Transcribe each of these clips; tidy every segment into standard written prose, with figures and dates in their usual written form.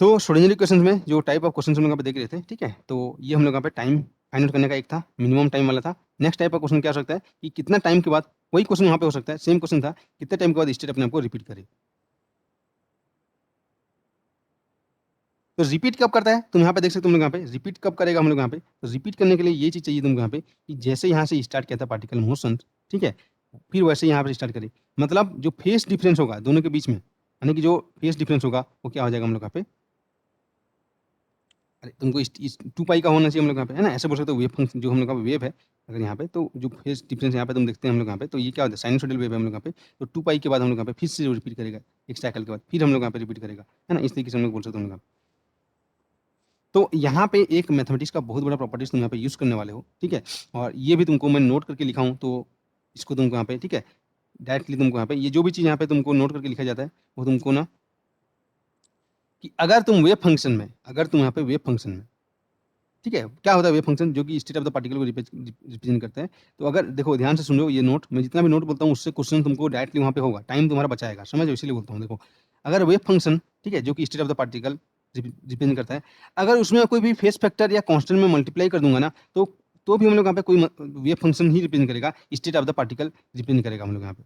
तो Schrodinger question में जो टाइप ऑफ क्वेश्चन हम लोग यहाँ पे देख रहे थे, ठीक है, तो ये हम लोग यहाँ पे टाइम फाइंड आउट करने का एक था, मिनिमम टाइम वाला था। नेक्स्ट टाइप ऑफ क्वेश्चन क्या हो सकता है कि कितना टाइम के बाद, वही क्वेश्चन वहाँ पे हो सकता है, सेम क्वेश्चन था, कितने टाइम के बाद स्टेट अपने आप को रिपीट करे। तो रिपीट कब करता है, तुम यहाँ पे देख सकते हो, हम लोग यहाँ पे रिपीट कब करेगा हम लोग यहाँ पे। तो रिपीट करने के लिए ये चीज चाहिए तुमको यहाँ पे कि जैसे यहाँ से स्टार्ट किया था पार्टिकल मोशन, ठीक है, फिर वैसे यहाँ पे स्टार्ट करे। मतलब जो फेस डिफरेंस होगा दोनों के बीच में, यानी कि जो फेस डिफरेंस होगा वो क्या हो जाएगा हम लोग यहाँ पे, अरे तुमको इस 2 पाई का होना चाहिए हम लोग यहाँ पे, है ना, ऐसे बोल सकते हो। वेव फंक्शन जो हम लोग का वेव है, अगर यहाँ पे तो जो फेस डिफरेंस यहाँ पे तुम देखते हैं हम लोग यहाँ पे, तो ये क्या होता है, साइनसोइडल वेव है हम लोग यहाँ पे। तो 2 पाई के बाद हम लोग यहाँ पे फिर से रिपीट करेगा, एक साइकिल के बाद फिर हम लोग यहाँ पे रिपीट करेगा, है ना, इस तरीके से हम लोग बोल सकते हैं हम लोग यहाँ पे। तो यहाँ पे एक मैथमेटिक्स का बहुत बड़ा प्रॉपर्टीज तुम यहाँ पे यूज करने वाले हो, ठीक है, और ये भी तुमको मैं नोट करके लिखा हूँ, तो इसको तुमको यहाँ पे, ठीक है, डायरेक्टली तुमको यहाँ पे ये जो भी चीज़ यहाँ पे तुमको नोट करके लिखा जाता है, वो तुमको ना कि अगर तुम वेव फंक्शन में, अगर तुम यहाँ पे वेव फंक्शन में, ठीक है, क्या होता है वेव फंक्शन, जो कि स्टेट ऑफ द पार्टिकल को रिप्रेजेंट करते हैं। तो अगर देखो ध्यान से सुनो, ये नोट मैं जितना भी नोट बोलता हूँ उससे क्वेश्चन तुमको डायरेक्टली वहाँ पे होगा, टाइम तुम्हारा बचाएगा, समझो, इसीलिए बोलता हूँ। देखो, अगर वेव फंक्शन, ठीक है, जो कि state of the particle represent करता है, अगर उसमें कोई भी फेस फैक्टर या कांस्टेंट में मल्टीप्लाई कर दूंगा ना, तो भी हम लोग यहाँ पे कोई वेव फंक्शन ही रिप्रेजेंट करेगा, state of the particle represent करेगा हम लोग यहाँ पे।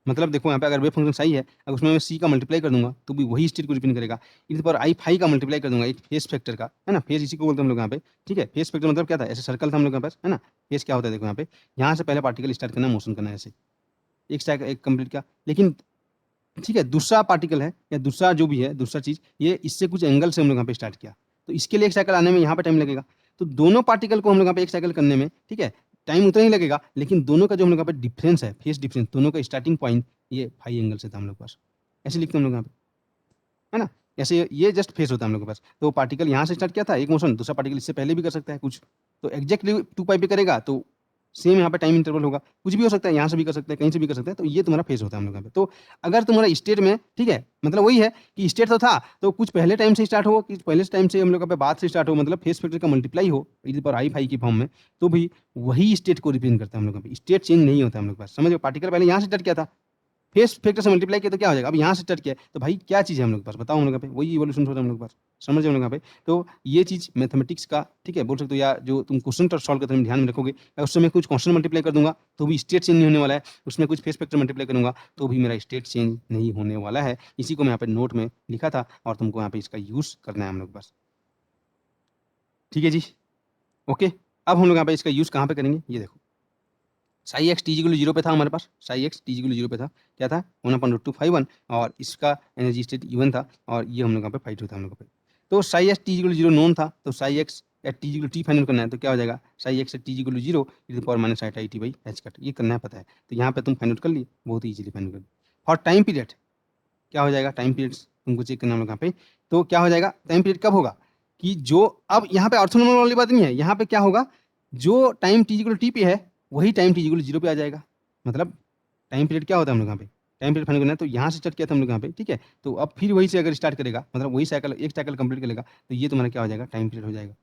मतलब देखो यहाँ पे अगर वेव फंक्शन सही है, अगर उसमें मैं सी का मल्टीप्लाई कर दूंगा तो भी वही स्टेट को रिप्रेजेंट करेगा। इस पर आई फाई का मल्टीप्लाई कर दूंगा एक फेस फैक्टर का, है ना, फेस इसी को बोलते हैं हम लोग यहाँ पे, ठीक है। फेस फैक्टर मतलब क्या था, ऐसे सर्कल था हम लोग के पास, है ना। फेस क्या होता है, देखो यहाँ पे, यहाँ से पहले पार्टिकल स्टार्ट करना, मोशन करना, ऐसे एक स्टैक एक कंप्लीट किया, लेकिन ठीक है, दूसरा पार्टिकल है या दूसरा जो भी है, दूसरा चीज, ये इससे कुछ एंगल से हम लोग यहाँ पे स्टार्ट किया, तो इसके लिए एक साइकिल आने में यहाँ पे टाइम लगेगा। तो दोनों पार्टिकल को हम लोग यहाँ पे एक साइकिल करने में, ठीक है, टाइम उतना ही लगेगा, लेकिन दोनों का जो हम लोग यहाँ पे डिफरेंस है, फेस डिफरेंस, दोनों का स्टार्टिंग पॉइंट ये फाई एंगल से था हम लोग के पास, ऐसे लिखते हैं हम लोग यहाँ पे, है ना। ऐसे ये जस्ट फेस होता है हम लोग के पास। तो पार्टिकल यहाँ से स्टार्ट किया था एक मोशन, दूसरा पार्टिकल इससे पहले भी कर सकता है कुछ, तो एग्जैक्टली 2 पाई पे करेगा तो सेम यहाँ पे टाइम इंटरवल होगा, कुछ भी हो सकता है, यहाँ से भी कर सकते हैं, कहीं से भी कर सकते हैं। तो ये तुम्हारा फेस होता है हम लोग यहाँ पे। तो अगर तुम्हारा स्टेट में, ठीक है, मतलब वही है कि स्टेट तो था, तो कुछ पहले टाइम से स्टार्ट हो, कि पहले टाइम से हम लोग यहाँ पे बाद से स्टार्ट हो, मतलब फेस फैक्टर का मल्टीप्लाई हो इधर पर आई फाई की फॉर्म में, तो भी वही स्टेट को रिप्रेजेंट करता है हम लोग यहाँ पे। स्टेट चेंज नहीं होता है हम लोग के पास, समझो, पार्टिकल पहले यहाँ से स्टार्ट किया था, फेस फैक्टर से मल्टीप्लाई किया तो क्या हो जाएगा, अब यहाँ से स्टार्ट किया है, तो भाई क्या चीज़ है हम लोग के पास, बताओ हम लोग पे, वही इवोल्यूशन हो रहा है हम लोग के पास, समझ हम लोग यहाँ पे। तो ये चीज़ मैथमेटिक्स का, ठीक है, बोल सकते हो, या जो तुम क्वेश्चन सॉल्व करते हो ध्यान में रखोगे, अगर उसमें कुछ क्वेश्चन मल्टीप्लाई कर दूंगा तो भी स्टेट चेंज नहीं होने वाला है, उसमें कुछ फेस फैक्टर मल्टीप्लाई करूंगा तो भी मेरा स्टेट चेंज नहीं होने वाला है। इसी को मैं यहाँ पे नोट में लिखा था, और तुमको यहाँ पे इसका यूज करना है हम लोग के पास, ठीक है जी, ओके। अब हम लोग यहाँ पे इसका यूज कहाँ पे करेंगे, ये देखो, साई एक्स टी जीरो पे था हमारे पास, साई एक्स टी जीरो पे था, क्या था, 1/√251, और इसका एनर्जी स्टेट इवन था, और ये हम लोग यहाँ पे फाइट हुआ था हम लोग पे। तो psi x T zero known था, तो psi x at T zero T final करना है, तो क्या हो जाएगा, Sai x at T zero -i/t/h cut, ये करना है, पता है, तो यहाँ पे तुम फाइंड आउट कर लिए, बहुत ईजिली फाइंड कर लिए। और टाइम पीरियड क्या हो जाएगा, टाइम पीरियड तुमको चेक करना होगा यहाँ पे। तो क्या हो जाएगा, टाइम पीरियड कब होगा कि जो, अब यहाँ पे ऑर्थोनॉर्मल वाली बात नहीं है, यहाँ पे क्या होगा, जो टाइम टी पे है वही टाइम टी जीरो पे आ जाएगा। मतलब टाइम पीरियड क्या होता है हम लोग यहाँ पे, टाइम पीरियड फाइंड करना है, तो यहाँ से स्टार्ट किया था हम लोग यहाँ पे, ठीक है, तो अब फिर वही से अगर स्टार्ट करेगा, मतलब वही साइकिल, एक साइकिल कंप्लीट करेगा, तो ये तुम्हारा क्या हो जाएगा, टाइम पीरियड हो जाएगा।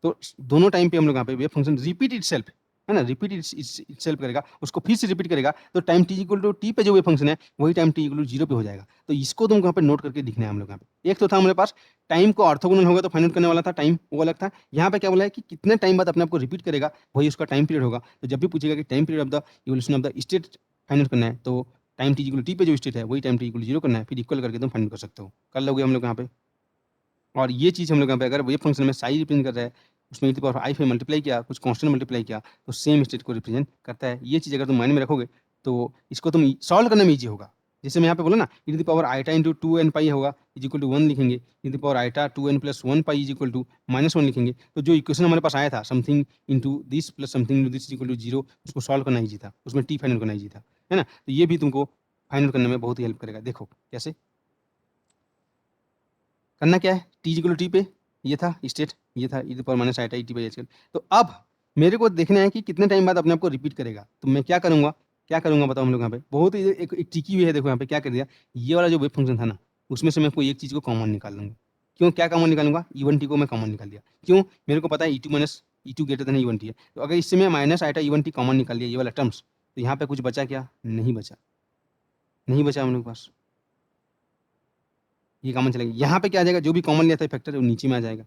तो दोनों टाइम पे हम लोग यहाँ पे वेव फंक्शन रिपीट इटसेल्फ, है ना, रिपीट इटसेल्फ करेगा, उसको फिर से रिपीट करेगा, तो time T equal to T पे जो वेव फंक्शन है वही time T equal to zero पे हो जाएगा। तो इसको तुमको यहाँ पे नोट करके लिखना है हम लोग यहाँ पे। एक तो था हमारे पास टाइम को ऑर्थोगोनल होगा तो फाइंड आउट करने वाला था टाइम, वो अलग था। यहाँ पे क्या बोला है कि कितने टाइम बाद अपने आप को रिपीट करेगा, वही उसका टाइम पीरियड होगा। तो जब भी पूछेगा कि time period of the evolution of the state find out करना है, तो टाइम टी इक्वल टी पे जो स्टेट है वही टाइम टी इक्वल जीरो करना है, फिर इक्वल करके तुम फाइंड कर सकते हो, कर लोगे हम लोग यहाँ पे। और ये चीज़ हम लोग यहाँ पे अगर वेव फंक्शन में साई रिप्रेजेंट कर रहा है, उसमें ई पावर आई पे मल्टीप्लाई किया, कुछ कांस्टेंट मल्टीप्लाई किया, तो सेम स्टेट को रिप्रेजेंट करता है। ये चीज़ अगर तुम माइंड में रखोगे तो इसको तुम सॉल्व करने में ईजी होगा। जैसे मैं यहाँ पे बोला ना, e to the power eta into 2n pi होगा इज इक्वल टू 1 लिखेंगे, e to the power eta 2n plus 1 pi is equal to -1 लिखेंगे, तो जो इक्वेशन हमारे पास आया था, something into this plus something into this equal to zero, उसको सॉल्व करना ईजी था, उसमें टी फाइनल करना ईजी था, है ना। तो ये भी तुमको फाइनल करने में बहुत ही हेल्प करेगा। देखो कैसे करना, क्या है, टी इक्वल टी पे ये था स्टेट, ये था e power minus eta t by h. तो अब मेरे को देखना है कि कितने टाइम बाद अपने आप को रिपीट करेगा। तो मैं क्या करूंगा, क्या करूंगा बताओ हम लोग यहाँ पे, बहुत ही एक ट्रिकी वे है। देखो यहाँ पे क्या कर दिया, ये वाला जो वेव फंक्शन था ना, उसमें से मैं कोई एक चीज़ को कॉमन निकाल लूंगा। क्यों, क्या कॉमन निकालूंगा, ई टी को मैं कॉमन निकाल दिया। क्यों, मेरे को पता है ई माइनस ई ग्रेटर देन ई टी है, तो अगर इससे मैं माइनस आईटा ई कॉमन निकाल लिया, ये वाला टर्म्स, तो यहाँ पे कुछ बचा क्या, नहीं बचा, नहीं बचा हम लोग के पास। ये कॉमन चलेगा। यहाँ पे क्या आ जाएगा, जो भी कॉमन लिया था फैक्टर वो नीचे में आ जाएगा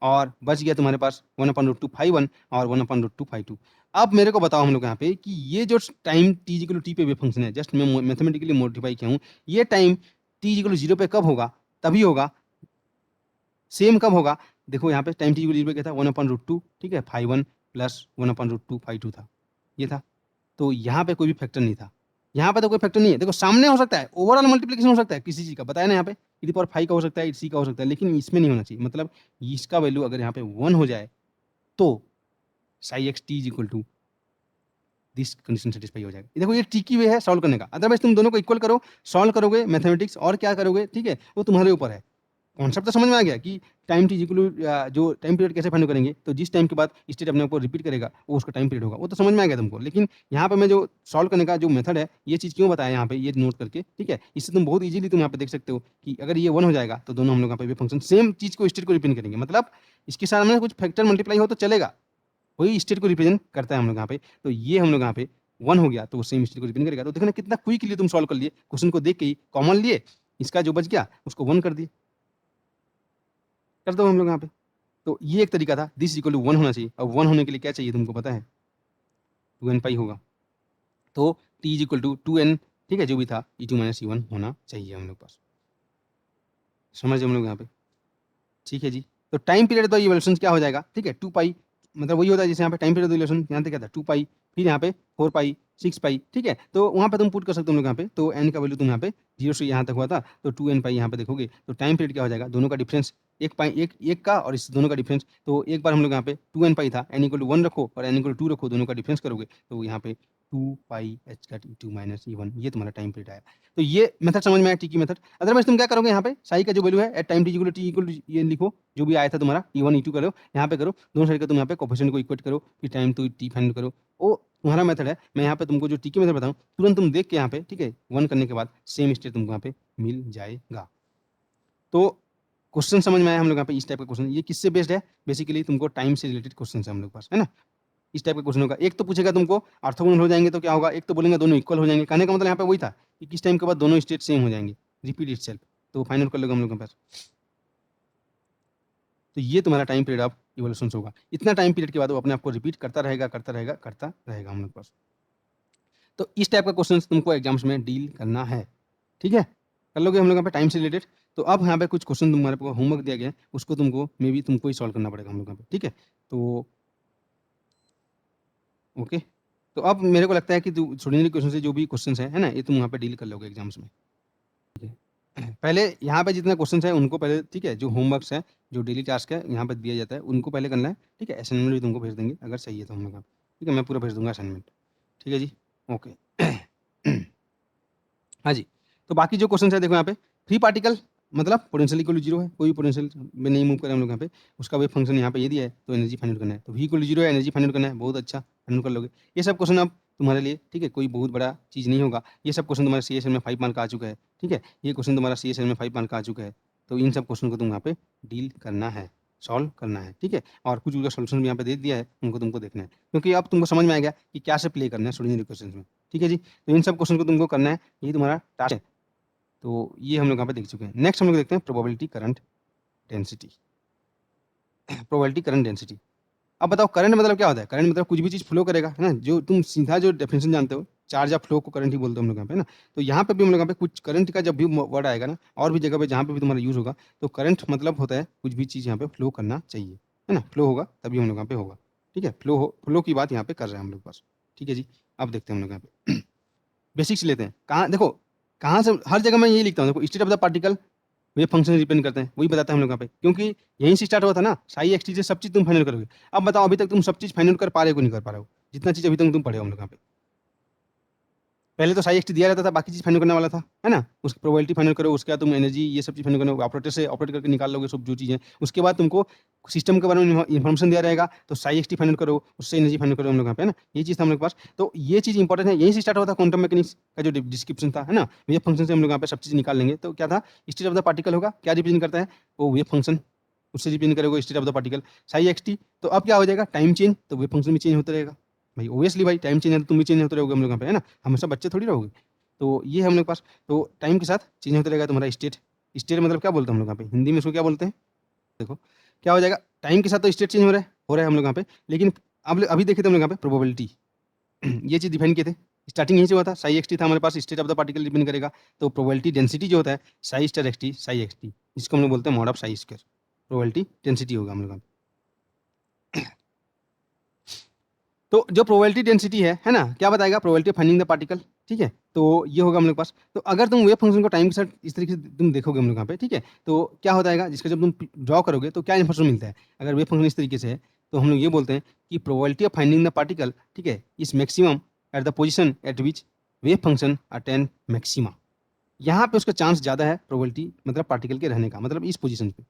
और बच गया तुम्हारे पास 1/√2 φ1 और 1/√2 φ2। अब मेरे को बताओ हम लोग यहाँ पे कि ये जो टाइम t = t पे वेव फंक्शन है, जस्ट मैं मैथमेटिकली मॉडिफाई किया हूँ, ये टाइम t = 0 पे कब होगा, तभी होगा। सेम कब होगा, देखो यहाँ पे टाइम t = 0 पे क्या था 1/√2, ठीक है, φ1 प्लस 1/√2 φ2 था, ये था। तो यहाँ पे कोई भी फैक्टर नहीं था, यहाँ पे तो कोई फैक्टर नहीं है। देखो सामने हो सकता है, ओवरऑल मल्टीप्लिकेशन हो सकता है किसी चीज का, बताया ना यहाँ पे e⁵ का हो सकता है, c का हो सकता है, लेकिन इसमें नहीं होना चाहिए। मतलब इसका वैल्यू अगर यहाँ पे 1 हो जाए तो psi x T equal to this condition satisfy हो जाएगा। देखो ये ट्रिकी वे है सॉल्व करने का, अदरवाइज तुम दोनों को इक्वल करो, सॉल्व करोगे मैथमेटिक्स और क्या करोगे, ठीक है, वो तुम्हारे ऊपर है। कॉन्सेप्ट तो समझ में आ गया कि टाइम टी इक्वल जो टाइम पीरियड कैसे फाइंड करेंगे, तो जिस टाइम के बाद स्टेट अपने आप को रिपीट करेगा वो उसका टाइम पीरियड होगा, वो तो समझ में आ गया तुमको। लेकिन यहाँ पे मैं जो सॉल्व करने का जो मेथड है, ये चीज़ क्यों बताया यहाँ पे, ये नोट करके, ठीक है, इससे तुम बहुत इजीली तुम यहाँ पे देख सकते हो कि अगर ये 1 हो जाएगा तो दोनों हम लोग यहाँ पे भी फंक्शन सेम चीज़ को स्टेट को रिपीट करेंगे। मतलब इसके साथ में कुछ फैक्टर मल्टीप्लाई हो तो चलेगा, वही स्टेट को रिप्रेजेंट करता है हम लोग यहाँ पे। तो ये हम लोग यहाँ पे 1 हो गया तो वो सेम स्टेट को रिप्रेजेंट करेगा। तो देखना कितना क्विकली तुम सॉल्व कर लिए, क्वेश्चन को देख के ही कॉमन लिए, इसका जो बच गया उसको 1 कर दिए, कर दो हम लोग यहाँ पे। तो ये एक तरीका था, दिस इक्वल टू 1 होना चाहिए। अब 1 होने के लिए क्या चाहिए तुमको पता है, 2n पाई होगा। तो t इक्वल टू 2n, ठीक है, जो भी था e2 - e1 होना चाहिए हम लोग पास। समझ हम लोग यहाँ पे, ठीक है जी। तो टाइम पीरियड तो इवोल्यूशन क्या हो जाएगा, ठीक है, 2 पाई, मतलब वही होता है जैसे यहाँ पे टाइम पीरियड इवोल्यूशन, यहाँ पे क्या था 2 पाई, फिर यहाँ पे 4 पाई, 6 पाई, ठीक है। तो वहाँ पे तुम पुट कर सकते हो हम लोग यहाँ पे। तो n का वैल्यू तुम यहाँ पे 0 से यहाँ तक हुआ था, तो 2n पाई यहाँ पे देखोगे तो टाइम पीरियड क्या हो जाएगा, दोनों का डिफरेंस, एक पाई एक का और इस दोनों का डिफरेंस। तो एक बार हम लोग यहाँ पे 2n पाई था, n = 1 रखो और n = 2 रखो, दोनों का डिफरेंस करोगे तो यहाँ पे 2 पाई h का e2 - e1, ये तुम्हारा टाइम पीरियड आया। तो ये मेथड समझ में आया, टी की मेथड। अदरवाइज तुम क्या करोगे, यहाँ पे साई का जो वैल्यू है एट टाइम t ये लिखो, जो भी आया था तुम्हारा e1 e2 करो, यहाँ पे करो, दोनों साइड का तुम यहाँ पे कोफिशिएंट को इक्वेट करो, फिर टाइम टू टी फाइंड करो। वो तुम्हारा मेथड है। मैं यहाँ पे तुमको जो टी की मेथड बताऊँ, तुरंत तुम देख के यहाँ पे, ठीक है, 1 करने के बाद सेम स्टेट तुमको यहाँ पे मिल जाएगा। तो क्वेश्चन समझ में आया हम लोग यहाँ पे, इस टाइप का क्वेश्चन। ये किससे बेस्ड है, बेसिकली तुमको टाइम से रिलेटेड क्वेश्चन है हम लोग पास, है ना। इस टाइप का क्वेश्चन होगा। एक तो पूछेगा तुमको ऑर्थोगोनल हो जाएंगे तो क्या होगा, एक तो बोलेंगे दोनों इक्वल हो जाएंगे। कहने का मतलब यहाँ पे वही था कि किस टाइम के बाद दोनों स्टेट सेम हो जाएंगे, रिपीट इटसेल्फ। तो फाइनल कर लोगे हम लोग के पास। तो ये तुम्हारा टाइम पीरियड ऑफ इवोल्यूशन होगा। इतना टाइम पीरियड के बाद वो अपने आप को रिपीट करता रहेगा, करता रहेगा, करता रहेगा हम लोग के पास। तो इस टाइप का क्वेश्चन तुमको एग्जाम्स में डील करना है, ठीक है, कर लोगे हम लोग यहाँ पे टाइम से रिलेटेड। तो अब यहाँ पे कुछ क्वेश्चन तुम्हारे को होमवर्क दिया गया है, उसको तुमको मे बी तुमको ही सॉल्व करना पड़ेगा हम लोग यहाँ पे, ठीक है। तो ओके, तो अब मेरे को लगता है कि एक्स्ट्राऑर्डिनरी क्वेश्चन से जो भी क्वेश्चन है ना, ये तुम वहाँ पे डील कर लोगे एग्जाम्स में, ठीक है। पहले यहाँ पे जितने क्वेश्चन है उनको पहले, ठीक है, जो होमवर्क्स है, जो डेली टास्क है यहाँ पे दिया जाता है, उनको पहले करना है, ठीक है। असाइनमेंट भी तुमको भेज देंगे अगर सही है तो हम लोग, ठीक है, मैं पूरा भेज दूंगा असाइनमेंट, ठीक है जी, ओके। हाँ जी, तो बाकी जो क्वेश्चन है देखो यहाँ पे, फ्री पार्टिकल मतलब पोटेंशियल इक्वल टू 0 है, कोई पोटेंशियल में नहीं मूव करें हम लोग यहाँ पे, उसका वेव फंक्शन यहाँ पे ये दिया है, तो एनर्जी फाइंड आउट करना है। तो v = 0 है, एनर्जी फाइंड आउट करना है, बहुत अच्छा फाइंड आउट कर लोगे। ये सब क्वेश्चन अब तुम्हारे लिए, ठीक है, कोई बहुत बड़ा चीज़ नहीं होगा। ये सब क्वेश्चन तुम्हारे CSL में 5 मार्क का आ चुका है, ठीक है, ये क्वेश्चन तुम्हारा CSL में 5 मार्क का आ चुका है। तो इन सब क्वेश्चन को तुम यहाँ पे डील करना है, सॉल्व करना है, ठीक है। और कुछ उसका सोल्यूशन भी यहाँ पे दे दिया है, उनको तुमको देखना है, क्योंकि अब तुमको समझ में आ गया कि क्या से प्ले करना है एक्स्ट्राऑर्डिनरी क्वेश्चन में, ठीक है जी। तो इन सब क्वेश्चन को तुमको करना है, यही तुम्हारा टास्क है। तो ये हम लोग यहाँ पे देख चुके हैं। नेक्स्ट हम लोग देखते हैं probability current density. Probability current density, अब बताओ करंट मतलब क्या होता है। करंट मतलब कुछ भी चीज़ फ्लो करेगा, है ना, जो तुम सीधा जो डेफिनेशन जानते हो, चार्ज या फ्लो को करंट ही बोलते हो हम लोग यहाँ पे, है ना। तो यहाँ पे भी हम लोग यहाँ पे कुछ करंट का जब भी वर्ड आएगा ना, और भी जगह पे जहाँ पे भी तुम्हारा यूज़ होगा, तो करंट मतलब होता है कुछ भी चीज़ यहाँ पे फ्लो करना चाहिए, है ना, फ्लो होगा तभी हम लोग यहाँ पे होगा, ठीक है। फ्लो की बात यहाँ पे कर रहे हैं हम लोग पास, ठीक है जी। अब देखते हैं हम लोग यहाँ पे बेसिक्स लेते हैं। कहाँ देखो, कहाँ से हर जगह मैं यही लिखता हूँ, देखो state of the particle wave function से डिपेंड करते हैं, वही बताते हैं हम लोग यहाँ पे, क्योंकि यहीं से स्टार्ट हुआ था ना, साई एक्स टी से सब चीज़ तुम फाइनल करोगे। अब बताओ अभी तक तुम सब चीज़ फाइनल कर पा रहे हो कि नहीं कर पा रहे हो, जितना चीज़ अभी तक तुम पढ़े हो हम लोग यहाँ पे। पहले तो साई एक्स टी दिया रहता था, बाकी चीज़ फाइनल करने वाला था, है ना। उसकी प्रोबेबिलिटी फाइनल करो, उसके बाद तुम एनर्जी ये सब चीज़ फाइनल करो, ऑपरेटर से ऑपरेट करके निकाल लोगे सब जो चीज़ें। उसके बाद तुमको सिस्टम के बारे में इन्फॉर्मेशन दिया रहेगा, तो साई एक्स टी फाइनल करो, उससे एनर्जी फाइनल करो हम लोग यहाँ पे, है ना। ये चीज़ था हम लोग के पास। तो ये चीज़ इंपॉर्टेंट है, यहीं से स्टार्ट हुआ था क्वांटम मैकेनिक्स का जो डिस्क्रिप्शन था, है ना। वेव फंक्शन से हम लोग यहाँ पे सब चीज़ निकाल लेंगे। तो क्या था, स्टेट ऑफ द पार्टिकल होगा, क्या रिप्रेजेंट करता है, वो वेव फंक्शन, उससे रिप्रेजेंट करेगा state of the particle Sai x T. तो अब क्या हो जाएगा, टाइम चेंज, तो वेव फंक्शन भी चेंज होता रहेगा भाई, ऑब्वियसली भाई, टाइम चेंज है तो तुम भी चेंज होते रहोगे हम लोग यहाँ पे, है ना, हमेशा बच्चे थोड़ी रहोगे। तो ये है हम लोग के पास। तो टाइम के साथ चेंज होता रहेगा तुम्हारा स्टेट, स्टेट मतलब क्या बोलते हैं हम लोग यहाँ पे हिंदी में, इसको क्या बोलते हैं? देखो क्या हो जाएगा, टाइम के साथ तो स्टेट चेंज हो रहा है हम लोग यहाँ पे, लेकिन अब अभी देखे थे हम लोग यहाँ पे प्रोबेबिलिटी ये चीज़ डिफाइन किए थे, स्टार्टिंग यहीं से हुआ था, साई एक्स टी था हमारे पास, state of the particle depend करेगा। तो प्रोबेबिलिटी डेंसिटी जो होता है psi star x t psi x t, जिसको हम लोग बोलते हैं mod of psi square, probability density होगा हम लोग यहाँ पे। तो जो प्रोबेबिलिटी डेंसिटी है ना, क्या बताएगा, probability of finding the particle, ठीक है। तो ये होगा हम लोग के पास। तो अगर तुम वेव फंक्शन को टाइम के साथ इस तरीके से तुम देखोगे हम लोग यहाँ पे, ठीक है, तो क्या होता है जिसका जब तुम ड्रॉ करोगे तो क्या इंफॉर्मेशन मिलता है, अगर वेव फंक्शन इस तरीके से है तो हम लोग ये बोलते हैं कि probability of finding the particle, ठीक है, इस maximum at the position eight which wave function attain maxima. यहाँ पे उसका चांस ज़्यादा है प्रोबेबिलिटी मतलब पार्टिकल के रहने का, मतलब इस पोजीशन पे।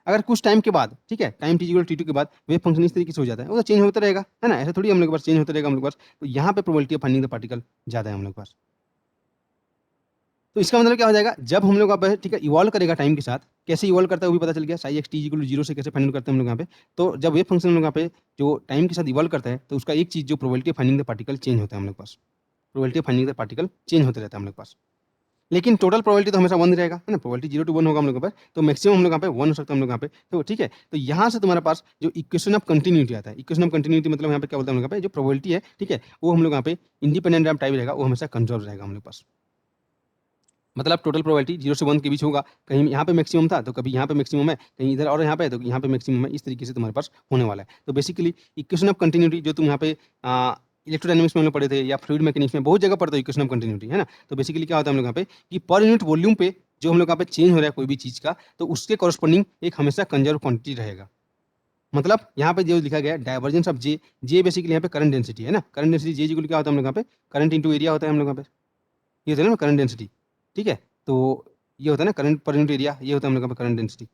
अगर कुछ टाइम के बाद, ठीक है, टाइम टी2 के बाद वेव फंक्शन इस तरीके से हो जाता है, वो तो चेंज होता रहेगा, है ना, ऐसा थोड़ी हम लोग के पास चेंज होता रहेगा हम लोग के पास। तो यहाँ पे probability of finding the particle ज़्यादा है हम लोग के पास। तो इसका मतलब क्या हो जाएगा, जब हम लोग ठीक है इवॉल्व करेगा टाइम के साथ, कैसे इवॉल्व करता है वो भी पता चल गया, psi x T equal to 0 से कैसे फाइंड आउट करते हैं हम लोग यहाँ पे। तो जब वेव फंक्शन हम लोग यहाँ पे जो टाइम के साथ इवॉल्व करता है, तो उसका एक चीज़ जो probability of finding the particle change होता है हम लोग के पास, probability of finding the particle change होते रहता है हम लोग के पास। लेकिन टोटल प्रोबेबिलिटी तो हमेशा 1 रहेगा, है ना, प्रोबेबिलिटी 0 to 1 होगा हम लोग के पास, तो मैक्सिमम हम लोग यहाँ पे 1 हो सकता है हम लोग यहाँ पे। तो ठीक है, तो यहाँ से तुम्हारे पास जो इक्वेशन ऑफ कंटिन्यूटी आता है, इक्वेशन ऑफ कंटिन्यूटी मतलब यहाँ पे क्या बोलते हैं हम लोग यहाँ पे, जो प्रोबेबिलिटी है, ठीक है, वो हम लोग यहाँ पे इंडिपेंडेंट ऑफ टाइम रहेगा, वो हमेशा कंजर्व रहेगा हम लोग के पास। मतलब टोटल प्रोबेबिलिटी 0 से 1 के बीच होगा, कहीं यहाँ पे मैक्सिमम था तो कभी यहाँ पे मैक्सिमम है, कहीं इधर और यहाँ पे है तो यहाँ पे मैक्सिमम है, इस तरीके से तुम्हारे पास होने वाला है। तो बेसिकली इक्वेशन ऑफ कंटिन्यूटी जो तुम यहाँ पे इलेक्ट्रोडायनेमिक्स में हम लोग पढ़े थे या फ्लूइड मैकेनिक्स में बहुत जगह पढ़ते हो इक्वेशन ऑफ कंटिन्यूटी, है ना। तो बेसिकली क्या होता है हम लोग यहाँ पे कि पर यूनिट वॉल्यूम पे जो हम लोग यहाँ पे चेंज हो रहा है कोई भी चीज़ का, तो उसके कॉरस्पॉन्डिंग एक हमेशा कंजर्व क्वांटिटी रहेगा। मतलब यहाँ पे जो लिखा गया है divergence of J, J basically यहाँ पे करंट डेंसिटी है ना, करंट डेंसिटी जे इक्वल क्या होता है हम लोग यहाँ पे, करंट इंटू एरिया होता है हम लोग यहाँ पे, ये होता है ना करंट डेंसिटी, ठीक है। तो ये होता है ना करंट पर यूनिट एरिया, ये होता है हम लोग का करंट डेंसिटी,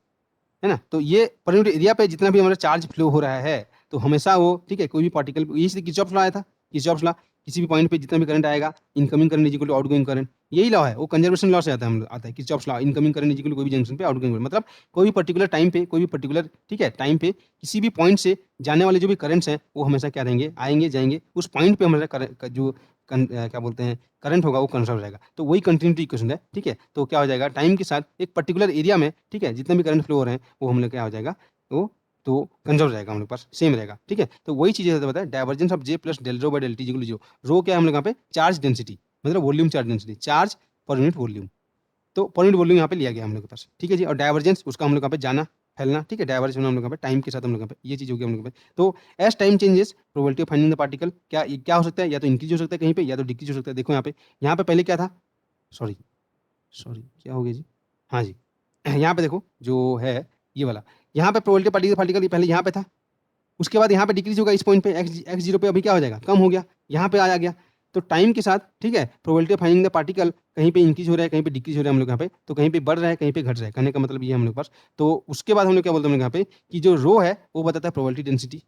है ना। तो ये पर यूनिट एरिया पे जितना भी हमारा चार्ज फ्लो हो रहा है, तो हमेशा वो, ठीक है, कोई भी पार्टिकल, यही किरचॉफ लॉ आया था, किरचॉफ लॉ, किसी भी पॉइंट पे जितना भी करंट आएगा, incoming current is equal to outgoing current, यही लॉ है, वो कंजर्वेशन लॉ से आता है, हम आता है Kirchhoff law, incoming current is equal to कोई भी जंक्शन पे आउटगोइंग करंट, मतलब कोई भी पर्टिकुलर टाइम पे, कोई भी पर्टिकुलर, ठीक है, टाइम पे किसी भी पॉइंट से जाने वाले जो भी करंट्स हैं वो हमेशा क्या रहेंगे, आएंगे जाएंगे, उस पॉइंट पे हमारा जो क्या बोलते हैं करंट होगा वो कंजर्व रहेगा। तो वही कंटिन्यूटी इक्वेशन है, ठीक है। तो क्या हो जाएगा, टाइम के साथ एक पर्टिकुलर एरिया में, ठीक है, जितने भी करंट फ्लो हो रहे हैं वो हम लोग क्या हो जाएगा, वो तो कंजर्व रहेगा हम लोग पास, सेम रहेगा, ठीक है। तो वही चीज़ बताया divergence of J plus del rho by del T equal to zero. Rho क्या है हम लोग यहाँ पे, चार्ज डेंसिटी, मतलब volume charge density, charge per unit volume. तो पर यूनिट वॉल्यूम यहाँ पे लिया गया हम लोग के पास, ठीक है जी। और डाइवर्जेंस उसका हम लोग यहाँ पे जाना फैलना, ठीक है, डाइवर्जेंस हम लोग यहाँ पे टाइम के साथ हम लोग यहाँ पे ये चीज़ होगी हम लोग पे। तो as time changes probability of finding the particle क्या हो सकता है, या तो इंक्रीज हो सकता है कहीं पे, या तो डिक्रीज हो सकता है। देखो यहाँ पे पहले क्या था, सॉरी सॉरी क्या हो गया जी, हाँ जी, यहाँ पे देखो जो है ये वाला, यहाँ पे प्रोबेबिलिटी पार्टिकल पार्टिकल पहले यहाँ पे था, उसके बाद यहाँ पे डिक्रीज होगा इस पॉइंट पे एक्स जीरो पे, अभी क्या हो जाएगा, कम हो गया, यहाँ पे आ गया। तो टाइम के साथ, ठीक है, probability of finding the particle कहीं पे इंक्रीज हो रहा है, कहीं पे डिक्रीज हो रहा है हम लोग यहाँ पे, तो कहीं पे बढ़ रहा है, कहीं पे घट रहा है, कहने का मतलब ये हम लोग के पास। तो उसके बाद हम लोग क्या बोलते हैं हम लोग यहाँ पे कि जो रो है वो बताता है probability density,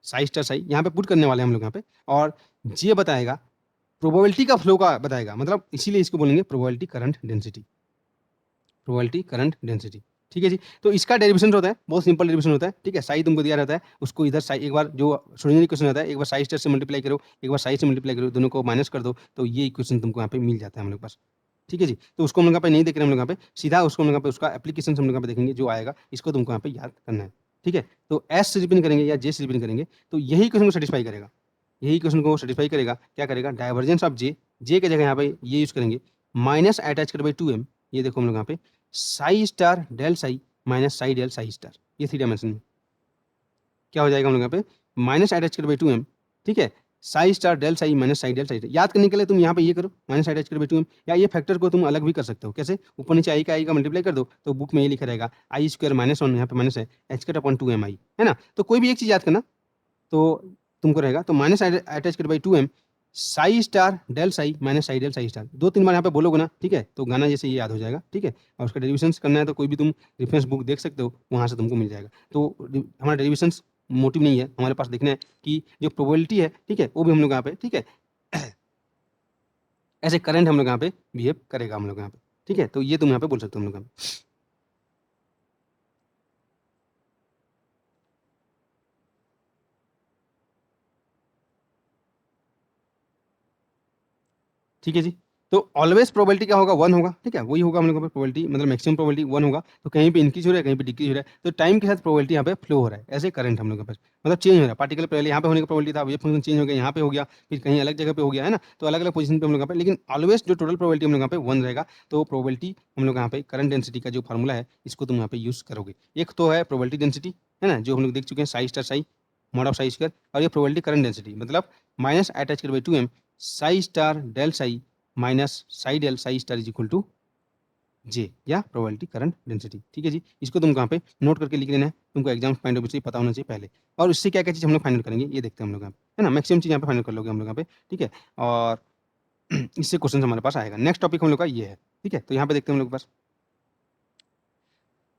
Sai star Sai यहाँ पे पुट करने वाले हैं हम लोग यहाँ पे, और जे बताएगा प्रोबेबिलिटी का फ्लो का बताएगा, मतलब इसीलिए इसको बोलेंगे probability current density, probability current density, ठीक है जी। तो इसका डेरिवेशन होता है, बहुत सिंपल डेरिवेशन होता है, ठीक है। साई तुमको दिया रहता है, उसको इधर साई, एक बार जो ओरिजिनल इक्वेशन होता है, एक बार साई स्टार से मल्टीप्लाई करो, एक बार साई से मल्टीप्लाई करो, दोनों को माइनस कर दो, तो ये इक्वेशन तुमको यहाँ पे मिल जाता है हम लोग के पास, ठीक है जी। तो उसको हम लोग यहाँ पे नहीं देख रहे हम लोग यहाँ पे, सीधा उसको हम लोग यहाँ पे उसका एप्लीकेशन हम लोग यहाँ पे देखेंगे जो आएगा, इसको तुमको यहाँ पे याद करना है, ठीक है। तो एस से रिप्रेजेंट करेंगे या जे से रिप्रेजेंट करेंगे, तो यही क्वेश्चन को सेटिस्फाई करेगा, यही क्वेश्चन को सेटिस्फाई करेगा, क्या करेगा, डाइवर्जेंस ऑफ जे, जे की जगह यहाँ पे ये यूज करेंगे, माइनस अटैच कर बाई 2m, ये देखो हम लोग यहाँ पे psi star del psi minus psi del psi star, ये 3 डायमेंशन में क्या हो जाएगा हम लोग यहाँ पे, माइनस अटैच कर बाई 2m, ठीक है, psi star del psi minus psi del psi star. याद करने के लिए तुम यहाँ पे ये करो माइनस अटैच कर बाई 2m, या ये फैक्टर को तुम अलग भी कर सकते हो, कैसे, ऊपर नीचे आई का मल्टीप्लाई कर दो, तो बुक में ये लिखा रहेगा आई स्क्वायर माइनस 1, यहाँ पे माइनस है एच कट अपॉन 2mi, है ना। तो कोई भी एक चीज याद करना, तो तुमको रहेगा, तो माइनस अटैच कर by 2m psi star del psi minus psi del psi star, 2-3 बार यहाँ पे बोलोगे ना, ठीक है, तो गाना जैसे ये याद हो जाएगा, ठीक है। और उसका डेरिवेशन करना है तो कोई भी तुम रेफरेंस बुक देख सकते हो, वहाँ से तुमको मिल जाएगा। तो हमारा डेरिवेशन मोटिव नहीं है, हमारे पास देखना है कि जो प्रोबेबिलिटी है, ठीक है, वो भी हम लोग यहाँ पे, ठीक है, ऐसे करंट हम लोग यहाँ पे बिहेव करेगा हम लोग यहाँ पे, ठीक है। तो ये तुम यहाँ पे बोल सकते हो हम लोग यहाँ पे, ठीक है जी। तो ऑलवेज प्रोबेबिलिटी क्या होगा, 1 होगा, ठीक है, वही होगा हम लोग का प्रोबेबिलिटी, मतलब मैक्सिमम प्रोबेबिलिटी 1 होगा। तो कहीं पे इंक्रीज हो रहा है, कहीं पे डिक्रीज हो रहा है, तो टाइम के साथ प्रोबेबिलिटी यहाँ पे फ्लो हो रहा है, ऐसे करंट हम लोग के पास मतलब चेंज हो रहा है। पार्टिकल पहले यहाँ पे होने का प्रोबेबिलिटी था, ये फंक्शन चेंज हो गया, यहाँ पे हो गया, फिर कहीं अलग जगह पे हो गया, है ना। तो अलग अलग पोजीशन पे हम लोग यहाँ पे, लेकिन ऑलवेज जो टोटल प्रोबेबिलिटी हम लोग यहाँ पे 1 रहेगा। तो प्रोबेबिलिटी हम लोग यहाँ पे करंट डेंसिटी का जो फार्मूला है, इसको तुम यहाँ पे यूज करोगे। एक तो है प्रोबेबिलिटी डेंसिटी, है ना, जो हम लोग देख चुके हैं, psi star psi mod of psi square, और ये प्रोबेबिलिटी करंट डेंसिटी मतलब माइनस अटैच कर 2m psi star del psi minus psi del psi star is equal to J, या प्रोबेबिलिटी करंट डेंसिटी। ठीक है जी, इसको तुम कहाँ पे नोट करके लिख लेना है, तुमको एग्जाम पॉइंट ऑफ व्यू से पता होना चाहिए पहले। और इससे क्या क्या चीज़ हम लोग फाइनल करेंगे ये देखते हैं हम लोग यहाँ पे, है ना, मैक्सिमम चीज़ यहाँ पे फाइनल कर लोगे हम लोग यहाँ पे, ठीक है। और इससे क्वेश्चन हमारे पास आएगा। नेक्स्ट टॉपिक हम लोग का ये है, ठीक है। तो यहाँ पे देखते हैं हम लोग के पास,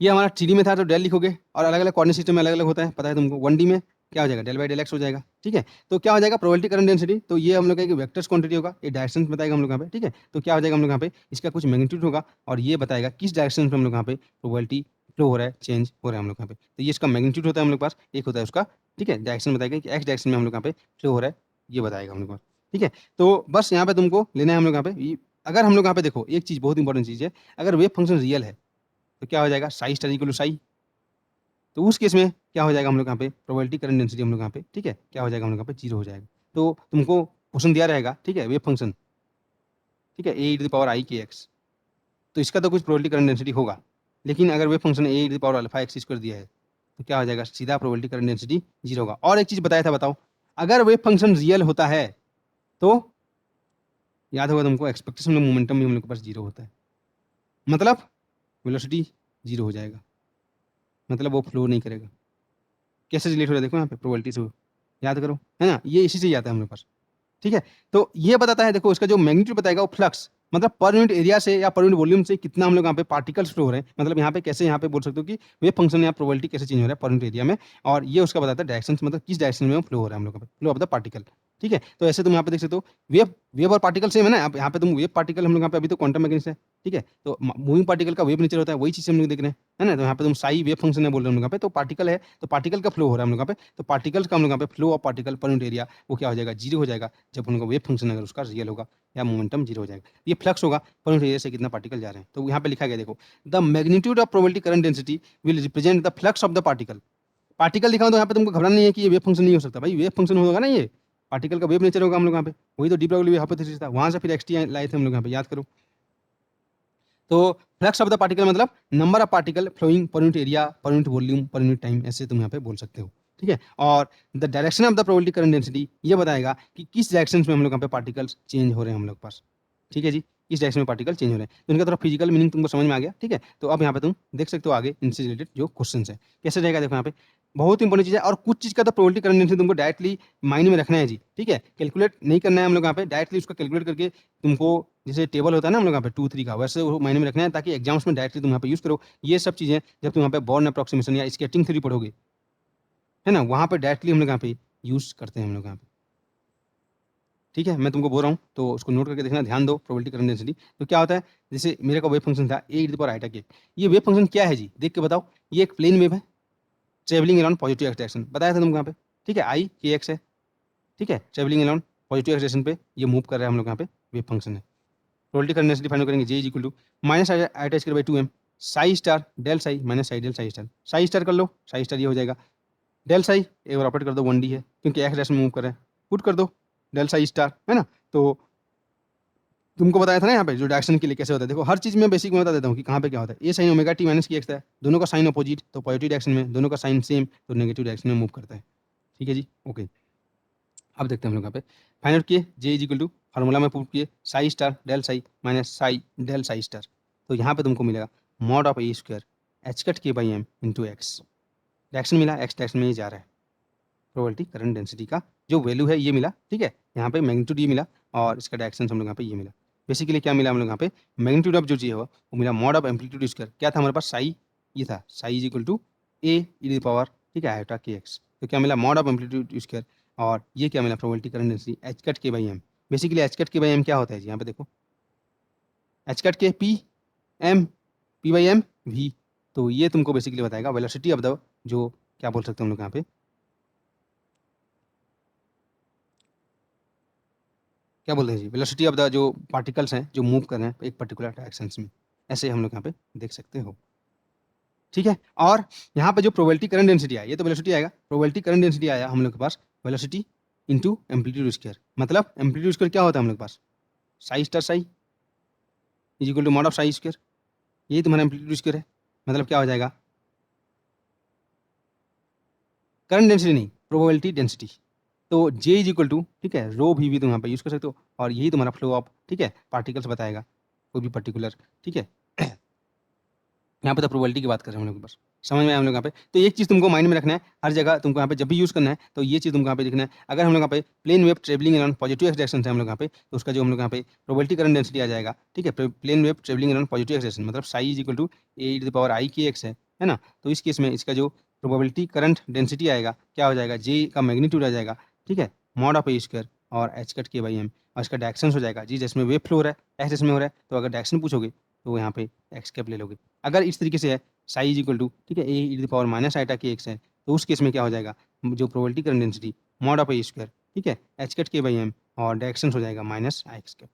ये हमारा 3D में था तो डेल लिखोगे, और अलग अलग कोऑर्डिनेट सिस्टम में अलग अलग होता है, पता है तुमको। 1D में क्या हो जाएगा, डेल बाई डेल एक्स हो जाएगा, ठीक है। तो क्या हो जाएगा, प्रोबेबिलिटी करंट डेंसिटी, तो ये हम लोग का एक वेक्टर्स क्वांटिटी होगा, ये डायरेक्शन बताएगा हम लोग यहाँ पे, ठीक है। तो क्या हो जाएगा हम लोग यहाँ पे, इसका कुछ मैग्नीट्यूड होगा, और ये बताएगा किस डायरेक्शन में हम लोग यहाँ पे प्रोबेबिलिटी फ्लो हो रहा है, चेंज हो रहा है हम लोग यहाँ पे। तो ये इसका मैग्नीट्यूड होता है हम लोग के पास, एक होता है उसका, ठीक है, डायरेक्शन बताएगा कि एक्स डायरेक्शन में हम लोग यहाँ पे फ्लो हो रहा है, ये बताएगा हम लोग को, ठीक है। तो बस यहाँ पे तुमको लेना है हम लोग यहाँ पे अगर हम लोग यहाँ पे देखो, एक चीज बहुत इंपॉर्टेंट चीज है, अगर वेव फंक्शन रियल है तो क्या हो जाएगा, psi star equal to psi. तो उस केस में क्या हो जाएगा हम लोग यहाँ पे, प्रोबेबिलिटी करंट डेंसिटी हम लोग यहाँ पे, ठीक है, क्या हो जाएगा हम लोग यहाँ पे, जीरो हो जाएगा। तो तुमको क्वेश्चन दिया रहेगा, ठीक है, वेव फंक्शन, ठीक है, ए to the power I K x, तो इसका तो कुछ प्रोबेबिलिटी करंट डेंसिटी होगा, लेकिन अगर wave function A to the power alpha X square दिया है तो क्या हो जाएगा, सीधा प्रोबेबिलिटी करंट डेंसिटी जीरो होगा। और एक चीज बताया था, बताओ, अगर वेव फंक्शन रियल होता है तो याद होगा तुमको, एक्सपेक्टेशन मोमेंटम भी हम लोग के पास जीरो होता है, मतलब वेलोसिटी जीरो हो जाएगा, मतलब वो फ्लो नहीं करेगा। कैसे रिलेट हो रहा है देखो यहाँ पे प्रोबेबिलिटी से, याद करो, है ना, ये इसी से ही आता है हम लोग पास, ठीक है। तो ये बताता है, देखो इसका जो मैग्नीट्यूड बताएगा वो फ्लक्स, मतलब पर यूनिट एरिया से या पर यूनिट वॉल्यूम से कितना हम लोग यहाँ पे पार्टिकल्स फ्लो हो रहे हैं, मतलब यहाँ पे कैसे, यहाँ पे बोल सकते हो कि वेव फंक्शन या प्रोबेबिलिटी कैसे चेंज हो रहा है पर यूनिट एरिया में, और ये उसका बताता है डायरेक्शन, मतलब किस डायरेक्शन में फ्लो हो रहा है हम लोग का, फ्लो ऑफ द पार्टिकल, ठीक है। तो ऐसे तुम यहाँ पे देख सकते हो, वेव वेव और पार्टिकल सेम है ना, यहाँ पे तुम वेव पार्टिकल हम लोग यहाँ पे अभी तो क्वांटम मैकेनिक्स है, ठीक है। तो मूविंग पार्टिकल का वेव नेचर होता है, वही चीज हम लोग देख रहे हैं, है ना। तो यहाँ पे तुम साई वेव फंक्शन है बोल रहे हैं हम लोग यहाँ पे, तो पार्टिकल है, तो पार्टिकल का फ्लो हो रहा है हम लोग यहाँ पे, तो पार्टिकल्स का हम लोग यहाँ पे फ्लो ऑफ पार्टिकल पर यूनिट एरिया वो क्या हो जाएगा, जीरो हो जाएगा, जब उनका वेव फंक्शन अगर उसका रियल होगा या मोमेंटम जीरो हो जाएगा। ये फ्लक्स होगा पर यूनिट एरिया से कितना पार्टिकल जा रहे हैं। तो यहाँ पे लिखा गया देखो, the magnitude of probability current density will represent the flux of the particle. Particle लिखा हो तो यहाँ पे तुमको घबराना नहीं है कि ये वेव फंक्शन नहीं हो सकता, भाई वेव फंक्शन होगा ना, ये पार्टिकल का वेव नेचर होगा हम लोग यहाँ पे, वही तो डी ब्लॉग्ली हाइपोथेसिस था, वहां से फिर एक्सटी लाए थे हम लोग यहाँ पे, याद करो। तो फ्लक्स ऑफ द पार्टिकल मतलब number of particle flowing per unit area per unit volume per unit time, ऐसे तुम यहाँ पे बोल सकते हो, ठीक है। और the direction of the probability current density ये बताएगा कि किस डायरेक्शन में हम लोग यहाँ पे पार्टिकल्स चेंज हो रहे हैं हम लोग पास, ठीक है जी, इस डायरेक्शन में पार्टिकल चेंज हो रहे हैं। तो इनका थोड़ा फिजिकल मीनिंग तुमको समझ में आ गया, ठीक है। तो अब यहाँ पे तुम देख सकते हो आगे इनसे रिलेटेड जो क्वेश्चन है कैसे रहेगा, देखो यहाँ पे बहुत इंपॉर्टेंट चीज है, और कुछ चीज का तो प्रोबेबिलिटी करंट डेंसिटी तुमको डायरेक्टली माइंड में रखना है जी, ठीक है, कैलकुलेट नहीं करना है हम लोग यहाँ पे, डायरेक्टली उसका कैलकुलेट करके तुमको, जैसे टेबल होता है ना हम लोग यहाँ पे 2 3 का, वैसे वो माइंड में रखना है, ताकि एग्जाम्स में डायरेक्टली तुम यहाँ पे यूज करो। ये सब चीजें जब तुम यहाँ पे बॉर्न अप्रोक्सीमेशन या स्केटिंग थ्योरी पढ़ोगे, है ना, वहाँ पे डायरेक्टली हम लोग यहाँ पे यूज करते हैं हम लोग यहाँ पे, ठीक है। मैं तुमको बोल रहा हूँ तो उसको नोट करके देखना, ध्यान दो, प्रोबेबिलिटी करंट डेंसिटी। तो क्या होता है, जैसे मेरे का वेव फंक्शन था ए टू द पावर आइटा के, ये वेव फंक्शन क्या है जी, देख के बताओ। ये एक प्लेन वेव है travelling around positive X direction, बताया था तुमको यहाँ पे, ठीक है, आई के एक्स है, ठीक है, travelling around positive X direction पे ये मूव कर रहा है हम लोग यहाँ पे, वेव फंक्शन है। प्रोबेबिलिटी करंट डेंसिटी फाइंड करेंगे, J is equal to minus iota square by 2m psi star del psi minus psi del psi star, psi star कर लो, साई स्टार ये हो जाएगा, डेल साई एक बार ऑपरेट कर दो, 1D है क्योंकि एक्स डायरेक्शन में मूव कर रहे हैं, पुट कर दो डेल साई स्टार, है ना। तो तुमको बताया था ना यहाँ पे जो डायरेक्शन के लिए कैसे होता है, देखो हर चीज में बेसिक में बता देता हूँ कि कहाँ पे क्या होता है। ए साइन ओमेगा टी माइनस की एक्स है, दोनों का साइन अपोजिट, तो पॉजिटिव डायरेक्शन में, दोनों का साइन सेम तो नेगेटिव डायरेक्शन में मूव करता है, ठीक है जी, ओके। अब देखते हैं हम लोग यहाँ पे फाइंड आउट किए, J is equal to formula में पुट किए psi star del psi minus psi del psi star, तो यहाँ पे तुमको मिलेगा mod of A square H cut के by M into X, direction मिला एक्स डायरेक्शन में ये जा रहा है, प्रोबेबिलिटी करंट डेंसिटी का जो वैल्यू है ये मिला, ठीक है, यहाँ पे मैग्नीट्यूड ये मिला, और इसका डायरेक्शन हम लोग यहाँ पे ये मिला। बेसिकली क्या मिला हम लोग यहाँ पे, मैग्नीट्यूड ऑफ जो चीज है वो मिला मॉड ऑफ एम्पलीट्यूड स्क्वायर, क्या था हमारे पास, साई, ये था psi is equal to A E power, ठीक है, आयोटा के एक्स, तो क्या मिला मॉड ऑफ एम्पलीट्यूड स्क्वायर, और ये क्या मिला probability current density H cut के by M. Basically H cut के बाई एम क्या होता है जी, यहाँ पे देखो H cut K P M, P by M V, तो ये तुमको बेसिकली बताएगा वेलोसिटी ऑफ द, जो क्या बोल सकते हैं हम लोग यहाँ पे, क्या बोलते हैं जी, वेलोसिटी ऑफ द जो पार्टिकल्स हैं जो मूव कर रहे हैं एक पर्टिकुलर डायरेक्शंस में, ऐसे हम लोग यहाँ पे देख सकते हो। ठीक है, और यहाँ पे जो प्रोबेबिलिटी करंट डेंसिटी आया, ये तो वेलोसिटी आएगा, प्रोबेबिलिटी करंट डेंसिटी आया हम लोग के पास वेलोसिटी इंटू एम्पलीट्यूड स्क्वायर, मतलब एम्पलीट्यूड स्क्वायर क्या होता है हम लोग के पास, psi star psi is equal to mod of psi square, यही तुम्हारा एम्पलीट्यूड स्क्वायर है। मतलब क्या हो जाएगा, करंट डेंसिटी नहीं, प्रोबेबिलिटी डेंसिटी। तो जे इज इक्वल टू, ठीक है, रो भी तुम यहाँ पे यूज कर सकते हो, और यही तुम्हारा फ्लो ऑफ, ठीक है, पार्टिकल्स बताएगा कोई भी पर्टिकुलर, ठीक है। यहाँ पे तो प्रोबेबिलिटी की बात कर रहे हैं हम लोग बस, समझ में आया हम लोग यहाँ पे। तो एक चीज़ तुमको माइंड में रखना है, हर जगह तुमको यहाँ पे जब भी यूज़ करना है तो ये चीज़ तुमको यहाँ पे लिखना है। अगर हम लोग यहाँ पे plane wave travelling around positive X direction है हम लोग यहाँ पे, तो उसका जो हम लोग यहाँ पे प्रोबेबिलिटी करंट डेंसिटी आ जाएगा, ठीक है, plane wave travelling around positive X direction, मतलब psi is equal to A to the power I K X है ना। तो इस केस में इसका जो प्रोबेबिलिटी करंट डेंसिटी आएगा क्या हो जाएगा, जे का मैग्नीट्यूड आ जाएगा, ठीक है, मॉड ऑफ ए स्क्वायर और एच कट के बाई एम, और इसका डायरेक्शन हो जाएगा जी, जिसमें वेव फ्लो हो रहा है एक्स डायरेक्शन में हो रहा है, तो अगर डायरेक्शन पूछोगे तो यहाँ पे एक्स कैप ले लोगे। अगर इस तरीके से है साई इज इक्वल टू, ठीक है, A E to the power minus iota के एक्स है, तो उस केस में क्या हो जाएगा, जो probability current density mod of A square, ठीक है, एच कट के बाई एम, और डायरेक्शन हो जाएगा minus I X cap.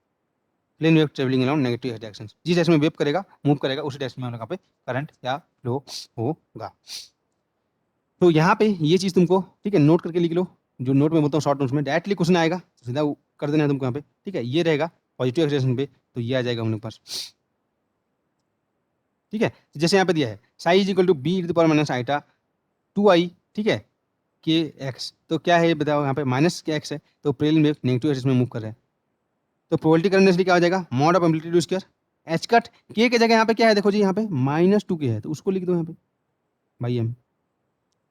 Plane wave travelling around negative direction, जिस डायरेक्शन में वेव करेगा मूव करेगा उसी डायरेक्शन में हम लोग यहाँ पे करंट या फ्लो होगा। तो यहाँ पे ये चीज़ तुमको, ठीक है, नोट करके लिख लो, जो नोट में बोलता हूँ शॉर्ट नोट्स में डायरेक्टली क्वेश्चन आएगा तो सीधा कर देना है तुमको यहाँ पे, ठीक है। ये रहेगा पॉजिटिव एक्सप्रेशन पे, तो ये आ जाएगा हम लोग के पास, ठीक है। जैसे यहाँ पे दिया है psi is equal to B to the power minus iota 2i, ठीक है, के एक्स, तो क्या है ये बताओ, यहाँ पे माइनस के एक्स है, तो प्लेन वेव नेगेटिव एक्सिस में मूव कर रहा है, तो प्रोबेबिलिटी करंट डेंसिटी क्या हो जाएगा, mod of amplitude square H cut के जगह यहाँ पे क्या है, देखो जी यहाँ पे -2 के है, तो उसको लिख दो यहाँ पे बाई एम,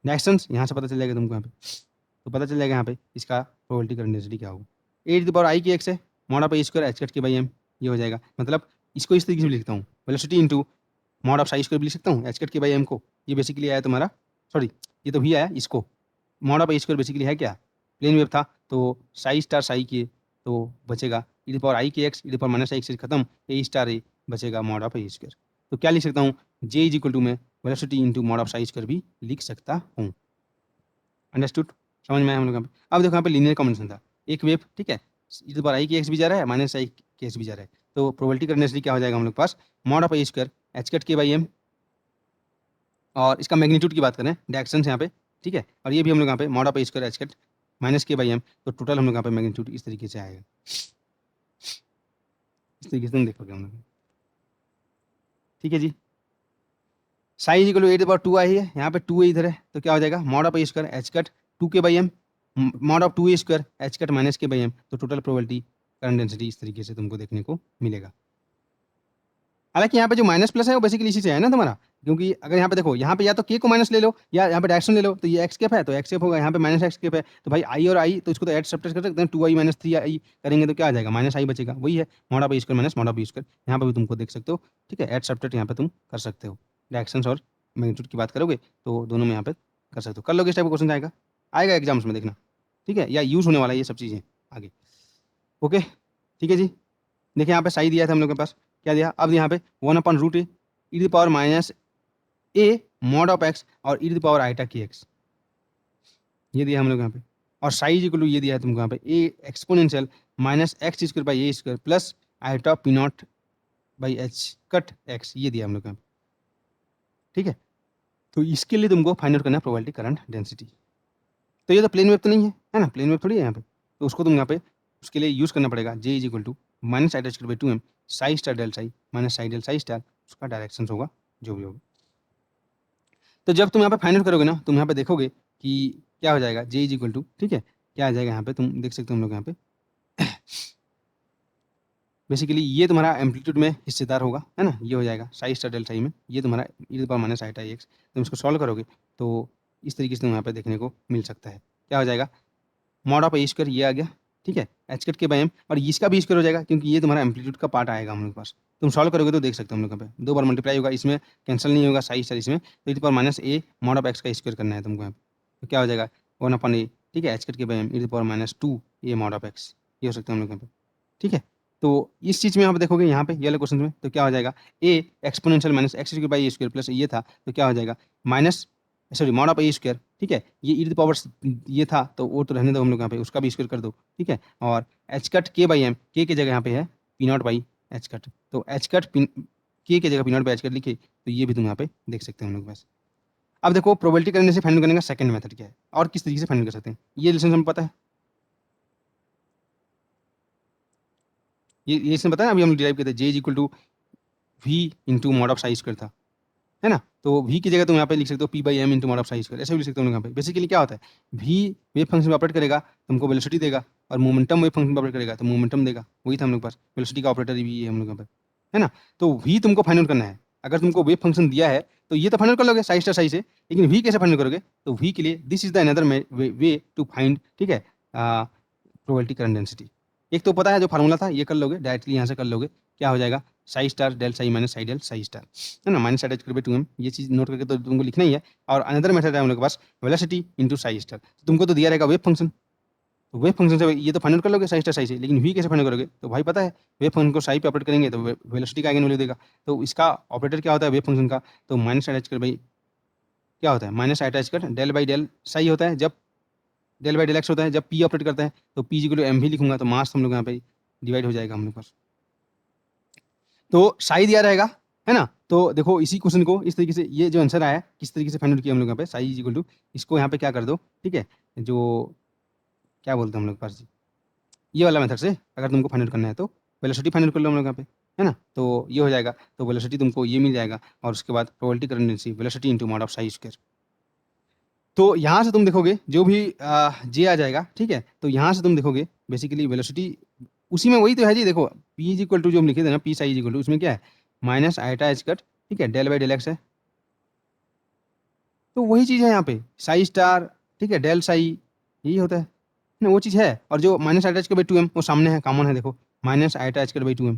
डायरेक्शन यहाँ से पता चल जाएगा तुमको यहाँ पे, तो पता चल जाएगा यहाँ पे इसका प्रोबेबिलिटी करंट डेंसिटी क्या होगा, ए to the power I K X है, mod of A square H cut के बाई एम, ये हो जाएगा। मतलब इसको इस तरीके से लिखता हूँ, velocity into mod of psi square भी लिख सकता हूँ एच कट के बाई एम को, ये बेसिकली आया तुम्हारा, सॉरी ये तो भी आया, इसको mod of A square basically है क्या, प्लेन वेव था, तो साई स्टार साई के, तो बचेगा ई to power I K X, E to power minus I X खत्म, ए स्टार ए बचेगा मॉड ऑफ ए स्क्वायर। तो क्या लिख सकता हूँ, जे इज इक्वल टू में velocity into mod of psi square भी लिख सकता हूँ। अंडरस्टूड, समझ में आया हम लोग यहाँ पे। अब देखो यहाँ पे लीनियर कॉम्बिनेशन था, एक वेव, ठीक है, ई to power I K x भी जा रहा है, माइनस आई के एक्स भी जा रहा है, तो प्रोबेबिलिटी करंट क्या हो जाएगा हम लोग के पास, mod of A square H cut के बाई एम, और इसका मैग्नीट्यूड की बात करें डायरेक्शन यहाँ पे, ठीक है, और ये भी हम लोग यहाँ पे mod of A square H cut minus K by M, तो टोटल हम लोग यहाँ पे मैग्नीट्यूड इस तरीके से आएगा, इस तरीके से तुम देखोगे हम लोग, ठीक है जी। Psi equal to A to power 2i है, यहाँ पे 2a इधर है, तो क्या हो जाएगा, mod of A square H cut 2 K by M, mod of 2a square H cut minus K by M, तो टोटल प्रोबेबिलिटी करंट डेंसिटी इस तरीके से तुमको देखने को मिलेगा। हालांकि यहाँ पे जो माइनस प्लस है वो बेसिकली इसी से है ना तुम्हारा, क्योंकि अगर यहाँ पे देखो, यहाँ पे या तो के को माइनस ले लो या यहाँ पे डायरेक्शन ले लो, तो ये एक्स कैप है तो एक्स कैप होगा, यहाँ पे माइनस एक्स कैप है, तो भाई आई और आई, तो इसको तो एड सब्ट्रैक्ट कर सकते हैं, 2i माइनस 3i करेंगे तो क्या आ जाएगा, माइनस आई बचेगा, वही है mod of A square minus mod of B square, यहाँ पे भी तुमको देख सकते हो, ठीक है, एड सब्ट्रैक्ट यहाँ पे तुम कर सकते हो, डायरेक्शन और मैग्नीट्यूड की बात करोगे तो दोनों में यहाँ पे कर सकते हो, कर लोगे इस टाइप का क्वेश्चन आएगा, आएगा एग्जाम्स में देखना, ठीक है, या यूज़ होने वाला है ये सब चीज़ें आगे। ओके, ठीक है जी। देखिए यहाँ पे साई दिया था हम लोग के पास, क्या दिया, अब यहाँ पे 1/√a E to the power minus A mod of X और E to the power iota K X, ये दिया हम लोग यहाँ पे, और साई इक्वल टू ये दिया है तुमको यहाँ पे A exponential minus X square by A square plus iota P naught by H cut X, ये दिया हम लोग यहाँ पे, ठीक है। तो इसके लिए तुमको फाइंड आउट करना है प्रोबेबिलिटी करंट डेंसिटी, तो ये तो प्लेन वेव तो नहीं है ना, प्लेन वेव थोड़ी है यहाँ पे, तो उसको तुम यहाँ पे उसके लिए यूज़ करना पड़ेगा, J is equal to minus iota square by 2m psi star del psi minus psi del psi star, उसका डायरेक्शन होगा जो भी होगा। तो जब तुम यहाँ पे फाइंड आउट करोगे ना, तुम यहाँ पे देखोगे कि क्या हो जाएगा, जे इज इक्वल टू, ठीक है, क्या आ जाएगा यहाँ पे, तुम देख सकते हो हम लोग यहाँ पे बेसिकली ये तुम्हारा एम्पलीट्यूड में हिस्सेदार होगा, है ना, ये हो जाएगा साई स्टार डेल साई में, ये तुम्हारा E to the power minus iota X, तुम इसको सॉल्व करोगे तो इस तरीके से तुम यहाँ पे देखने को मिल सकता है, क्या हो जाएगा, मॉड ऑफ ए स्क्वायर ये आ गया, ठीक है, एच कट के बाई एम, और इसका भी स्क्वायर हो जाएगा क्योंकि ये तुम्हारा एम्पलीट्यूड का पार्ट आएगा हम लोग के पास, तुम सॉल्व करोगे तो देख सकते हो हम लोग यहाँ पे 2 बार मल्टीप्लाई होगा, इसमें कैंसिल नहीं होगा साई स्टार इसमें, तो E to power minus A mod of X का स्क्वायर करना है तुमको यहाँ पे, तो क्या हो जाएगा 1/a, ठीक है, एच कट के by M E to power minus 2 A mod of X, ये हो सकता है हम लोग यहाँ पे, ठीक है। तो इस चीज़ में आप देखोगे यहाँ पे ये वाले क्वेश्चन में, तो क्या हो जाएगा, ए exponential minus X square by A square plus ये था, तो क्या हो जाएगा minus sorry mod of A square, ठीक है, ये ई टू द पावर ये था तो वो तो रहने दो हम लोग यहाँ पे, उसका भी स्क्वायर कर दो, ठीक है। और एच कट के बाई एम, के की जगह यहाँ पे है P naught by H cut, तो एच कट के की जगह P naught by H cut लिखे, तो ये भी तुम यहाँ पे देख सकते हैं हम लोग पास। अब देखो प्रोबेबिलिटी करने से फाइंड करने का सेकंड मेथड क्या है और किस तरीके से फाइंड कर सकते हैं, ये रिलेशन हमें पता है, ये रिलेशन पता है, अभी हम डिराइव करते हैं J is equal to V into mod of psi square था, है ना। तो v की जगह तुम यहाँ पे लिख सकते हो p by M into mod of psi square, ऐसे भी लिख सकते हो यहाँ पे। बेसिकली क्या होता है, v वेव फंक्शन में ऑपरेट करेगा तुमको वेलोसिटी देगा, और मोमेंटम वेव फंक्शन में ऑपरेट करेगा तो मोमेंटम देगा, वही था हम लोग पास, वेलोसिटी का ऑपरेटर भी है हम लोग यहाँ पे, है ना। तो v तुमको फाइंड आउट करना है, अगर तुमको वेव फंक्शन दिया है तो ये तो फाइंड आउट कर लोगे साई स्टार साई से, लेकिन v कैसे फाइंड आउट करोगे, तो v के लिए this is the another way to find, ठीक है, प्रोबेबिलिटी करंट डेंसिटी। एक तो पता है जो फार्मूला था ये कर लोगे डायरेक्टली, यहाँ से कर लोगे, क्या हो जाएगा psi star del psi minus psi del psi star, है ना, माइनस अटैच करके 2m, ये चीज़ नोट करके तो तुमको लिखना ही है। और अनदर मेथड है हम लोग के पास वेलोसिटी इंटू साई स्टार, तुमको तो दिया रहेगा वेव फंक्शन, तो वेव फंक्शन से ये तो फाइंड कर लोगे साई स्टार साई से, लेकिन v कैसे फाइंड करोगे, तो भाई पता है वेव फंक्शन को साई पे ऑपरेट करेंगे तो वेलोसिटी का आइगन वैल्यू देगा, तो इसका ऑपरेटर क्या होता है वेव फंक्शन का, तो माइनस अटैच कर भाई क्या होता है, माइनस अटैच कर डेल बाई डेल साई होता है, जब डेल बाई डेल एक्स होता है जब p ऑपरेट करता है, तो p इक्वल टू एम भी लिखूंगा तो मास हम लोग यहाँ पे डिवाइड हो जाएगा हम लोग पास, तो साई दिया रहेगा, है ना। तो देखो इसी क्वेश्चन को इस तरीके से, ये जो आंसर आया किस तरीके से फाइंड आउट किया हम लोग यहाँ पे, साई इज इक्वल टू, इसको यहाँ पे क्या कर दो, ठीक है, जो क्या बोलते हैं हम लोग पास जी, ये वाला मेथड से अगर तुमको फाइंड आउट करना है तो वेलोसिटी फाइंड आउट कर लो हम लोग यहाँ पे, है ना। तो ये हो जाएगा, तो वेलोसिटी तुमको ये मिल जाएगा, और उसके बाद probability current density velocity into mod of psi square. तो यहाँ से तुम देखोगे जो भी जे आ जाएगा, ठीक है, तो यहाँ से तुम देखोगे बेसिकली वेलोसिटी उसी में वही तो है जी, देखो पी इज इक्वल टू जो हम लिखे थे ना, P psi is equal to, उसमें क्या है माइनस आइटा एच कट, ठीक है, डेल बाई डेल एक्स है, तो वही चीज़ है यहाँ पे साई स्टार, ठीक है, डेल साई, यही होता है ना, वो चीज़ है। और जो minus iota H cut by 2m वो सामने है, कॉमन है, देखो minus iota H cut by 2m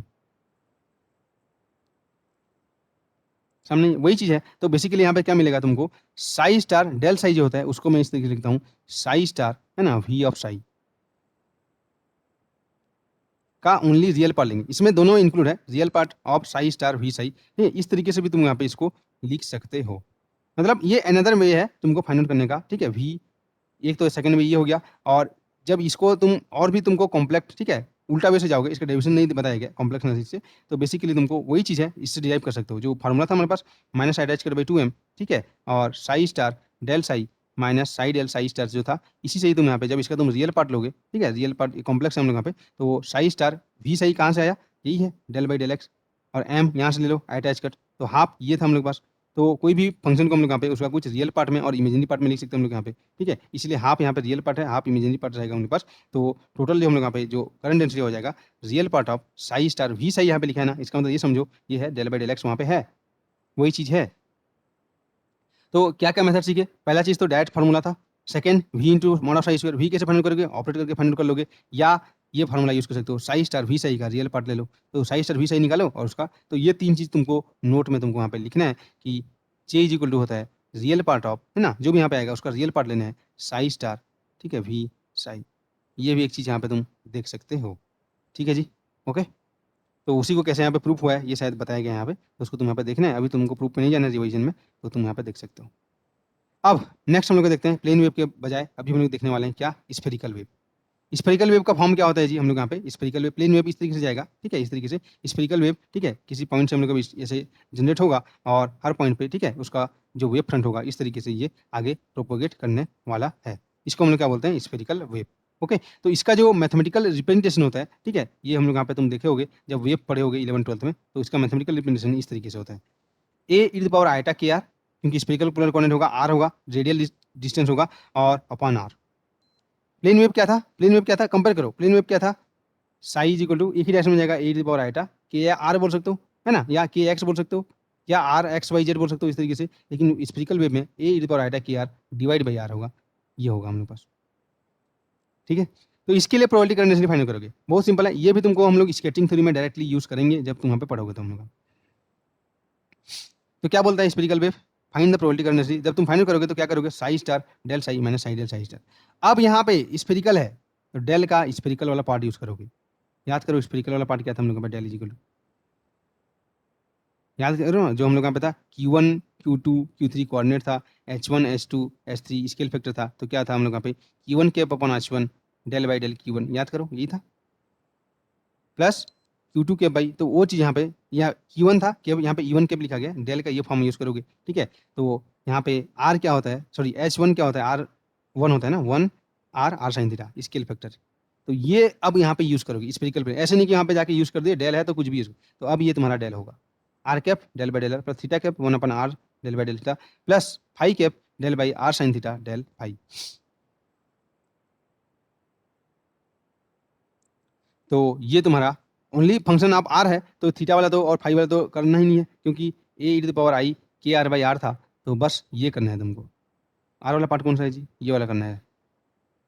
सामने वही चीज़ है। तो बेसिकली यहाँ पे क्या मिलेगा तुमको, साई स्टार डेल साई जो होता है उसको मैं इस तरीके से लिखता हूँ, साई स्टार, है ना, वी ऑफ साई का ओनली रियल पार्ट लेंगे, इसमें दोनों इंक्लूड है, real part of psi star we psi, इस तरीके से भी तुम यहाँ पे इसको लिख सकते हो। मतलब ये अनदर वे है तुमको फाइंड आउट करने का, ठीक है, वी एक तो सेकंड में ये हो गया, और जब इसको तुम और भी तुमको कॉम्प्लेक्स, ठीक है, उल्टा वे से जाओगे, इसका डेरिवेशन नहीं बताया गया कॉम्प्लेक्स एनालिसिस से, तो बेसिकली तुमको वही चीज़ है, इससे डिराइव कर सकते हो जो फार्मूला था हमारे पास, माइनस अटैच कर बाई 2m, ठीक है, और psi star del psi minus psi del psi star जो था, इसी से ही तुम यहाँ पे जब इसका तुम रियल पार्ट लोगे, ठीक है, रियल पार्ट कॉम्प्लेक्स है हम लोग यहाँ पे, तो साई स्टार वी साई कहाँ से आया, यही है डेल बाई डेल एक्स, और एम यहाँ से ले लो अटैच कट, तो हाफ ये था हम लोग के पास। तो कोई भी फंक्शन को हम लोग यहाँ पे उसका कुछ रियल पार्ट में और इमेजिनरी पार्ट में लिख सकते हैं हम लोग यहाँ पे, ठीक है, इसलिए हाफ यहाँ पे रियल पार्ट है, हाफ इमेजिनरी पार्ट रहेगा उनके पास। तो टोटल जो हम लोग यहाँ पे जो करंट डेंसिटी हो जाएगा, real part of psi star we psi यहाँ पे लिखा है ना, इसका मतलब ये समझो ये है डेल बाई डेल एक्स वहाँ पे है, वही चीज़ है। तो क्या क्या मेथड सीखे, पहला चीज़ तो डायरेक्ट फार्मूला था, second v into mod of psi square, v कैसे फाइंड करोगे, ऑपरेट करके फाइंड कर लोगे, या ये फार्मूला यूज कर सकते हो साई स्टार वी साई का रियल पार्ट ले लो, तो साई स्टार वी साई निकालो और उसका, तो ये तीन चीज़ तुमको नोट में तुमको वहाँ पे लिखना है कि जे इज इक्वल टू होता है रियल पार्ट ऑफ, है ना, जो भी यहाँ पे आएगा उसका रियल पार्ट लेना है साई स्टार, ठीक है, वी साई, ये भी एक चीज़ यहाँ पे तुम देख सकते हो, ठीक है जी, ओके। तो उसी को कैसे यहाँ पे प्रूफ हुआ है ये शायद बताया गया यहाँ पे, तो उसको तुम यहाँ पे देखना है, अभी तुमको प्रूफ पे नहीं जाना है रिविजन में, तो तुम यहाँ पे देख सकते हो। अब नेक्स्ट हम लोग देखते हैं प्लेन वेव के बजाय अभी हम लोग देखने वाले हैं क्या, स्फेरिकल वेव। स्फेरिकल वेव का फॉर्म क्या होता है जी, हम लोग यहाँ पे स्फेरिकल वेव, प्लेन वेव इस तरीके से जाएगा, ठीक है, इस तरीके से स्फेरिकल वेव, ठीक है, किसी पॉइंट से हम लोग ऐसे जनरेट होगा, और हर पॉइंट पे, ठीक है, उसका जो वेव फ्रंट होगा इस तरीके से ये आगे प्रोपोगेट करने वाला है, इसको हम लोग क्या बोलते हैं स्फेरिकल वेव, ओके। तो इसका जो मैथमेटिकल रिप्रेजेंटेशन होता है, ठीक है, ये हम लोग यहाँ पे तुम देखे होगे जब वेव पढ़े होगे 11th-12th में, तो इसका मैथमेटिकल रिप्रेजेंटेशन इस तरीके से होता है, A E to the power iota K R, क्योंकि स्फेरिकल पोलर कोऑर्डिनेट होगा, आर होगा, रेडियल डिस्टेंस होगा, और अपॉन आर। प्लेन वेव क्या था, प्लेन वेव क्या था, कंपेयर करो, प्लेन वेव क्या था, साई इज इक्वल टू एक ही डायरेक्शन में जाएगा, A to the power iota K, या आर बोल सकते हो, है ना, या के एक्स बोल सकते हो, या आर एक्स वाई जेड बोल सकते हो इस तरीके से, लेकिन स्फेरिकल वेव में A to the power iota K R divide by R होगा, ये होगा हम लोग पास, ठीक है। तो इसके लिए प्रोबेबिलिटी करंट फाइंड करोगे, बहुत सिंपल है, ये भी तुमको हम लोग स्केटिंग थ्योरी में डायरेक्टली यूज करेंगे जब तुम वहाँ पे पढ़ोगे तो हम लोग। तो क्या बोलता है spherical wave, find the probability current density, जब तुम फाइंड करोगे तो क्या करोगे psi star del psi minus psi del psi star. अब यहाँ पे स्फेरिकल है तो डेल का स्फेरिकल वाला पार्ट यूज करोगे, याद करो स्फेरिकल वाला पार्ट क्या था हम लोग का, डेल इज इक्वल टू याद करो ना, जो हम लोग यहाँ पे था Q1 Q2 Q3 कोऑर्डिनेट था, H1 H2 H3 scale factor था, तो क्या था हम लोग यहाँ पे Q1 cap upon H1 del by del Q1, याद करो यही था, प्लस Q2 कैप बाई, तो वो चीज़ यहाँ पे यहाँ Q1 था, कैप यहाँ पे E1 कैप लिखा गया, डेल का ये फॉर्म यूज़ करोगे, ठीक है। तो यहाँ पे R क्या होता है, सॉरी H1 क्या होता है, R1 होता है ना, 1 R sine theta scale factor. तो ये अब यहाँ पे यूज़ करोगे स्पेरिकल पे, ऐसे नहीं कि यहाँ पे जाके यूज़ कर दिए, डेल है तो कुछ भी यूज़, तो अब ये तुम्हारा डेल होगा, r cap del by del r plus theta cap 1 upon r del by del theta plus phi cap del by r sine theta del phi. तो ये तुम्हारा ओनली फंक्शन आप आर है, तो थीटा वाला तो और फाई वाला तो करना ही नहीं है, क्योंकि ए टू द पावर आई के आर बाई आर था, तो बस ये करना है तुमको। आर वाला पार्ट कौन सा है जी, ये वाला करना है,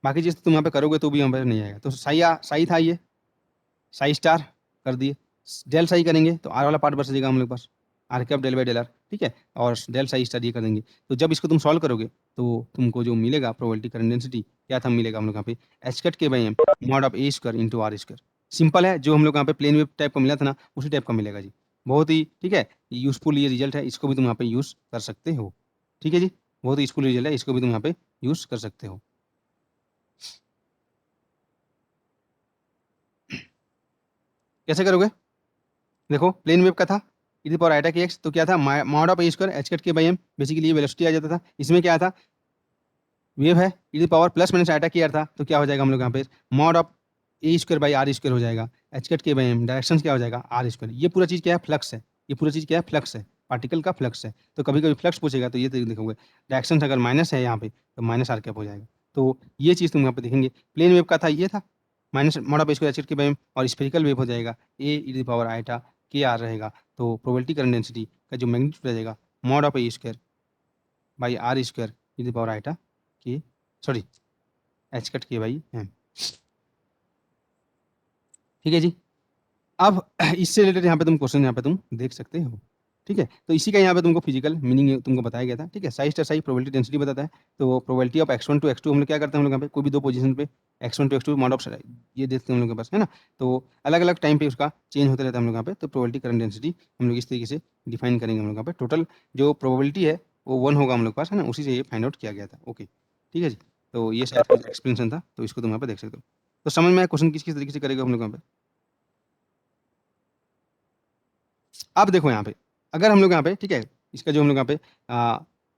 बाकी चीज़ तो तुम यहाँ पे करोगे तो भी यहाँ पे नहीं आएगा। तो साई था ये, साई स्टार कर दिए, डेल साई करेंगे तो आर वाला पार्ट बच जाएगा हम लोग के पास, R cap del by del R, ठीक है, और डेल साई स्टार ये कर देंगे। तो जब इसको तुम सॉल्व करोगे तो तुमको जो मिलेगा प्रोबेबिलिटी करंट डेंसिटी क्या था मिलेगा हम लोग यहाँ पे एच कट के by M mod of A square into r square. Simple है, जो हम लोग यहाँ पे प्लेन वेव टाइप का मिला था ना, उसी टाइप का मिलेगा जी, बहुत ही ठीक है, यूजफुल ये रिजल्ट है, इसको भी तुम यहाँ पे यूज़ कर सकते हो, ठीक है जी, बहुत ही यूजफुल रिजल्ट है, इसको भी तुम यहाँ पे यूज़ कर सकते हो। कैसे करोगे, देखो प्लेन वेव का था e to the power iota के एक्स, तो क्या था mod of A square H cut के बाई एम, बेसिकली ये वेलोसिटी आ जाता था, इसमें क्या था वेव है e to the power plus minus iota k r था, तो क्या हो जाएगा हम लोग यहाँ पे mod of A square by are square हो जाएगा, एच कट के बाई एम डायरेक्शन क्या हो जाएगा आर स्क्वायर। ये पूरा चीज़ क्या है फ्लक्स है, ये पूरा चीज़ क्या है फ्लक्स है, पार्टिकल का फ्लक्स है, तो कभी कभी फ्लक्स पूछेगा तो ये तो देखोगे डायरेक्शन अगर माइनस है यहाँ पे तो माइनस आर कैप हो जाएगा, तो ये चीज़ तुम यहाँ पे देखेंगे। प्लेन वेव का था ये था minus mod of A square H cut के बाई एम, और स्फेरिकल वेव हो जाएगा a E to the power iota k r रहेगा, तो प्रोबेबिलिटी करंट डेंसिटी का जो मैग्नीट्यूड रहेगा mod of A square by are square e to the power iota k, sorry h cut के by m, ठीक है जी। अब इससे रिलेटेड यहाँ पे तुम क्वेश्चन यहाँ पे तुम देख सकते हो, ठीक है। तो इसी का यहाँ पे तुमको फिजिकल मीनिंग तुमको बताया गया था, ठीक है। Psi star Sai probability density बताता है, तो probability of x1 to x2 हम लोग क्या करते हैं हम लोग यहाँ पे कोई भी दो पोजीशन पे x1 to x2 mod of ये देखते हैं हम लोग के पास, है ना। तो अलग अलग टाइम पे उसका चेंज होता रहता है हम लोग यहाँ पे, तो प्रोबेबिलिटी करंट डेंसिटी हम लोग इस तरीके से डिफाइन करेंगे हम लोग यहाँ पे। टोटल जो प्रोबेबिलिटी है वो 1 होगा हम लोग के पास, है ना, उसी से ये फाइंड आउट किया गया था, ओके ठीक है जी। तो ये शायद एक्सप्लेनेशन था, तो इसको तुम यहाँ पे देख सकते हो। तो समझ में आया क्वेश्चन किस किस तरीके से करेगा हम लोग यहाँ पे। अब देखो यहाँ पे अगर हम लोग यहाँ पे ठीक है, इसका जो हम लोग यहाँ पे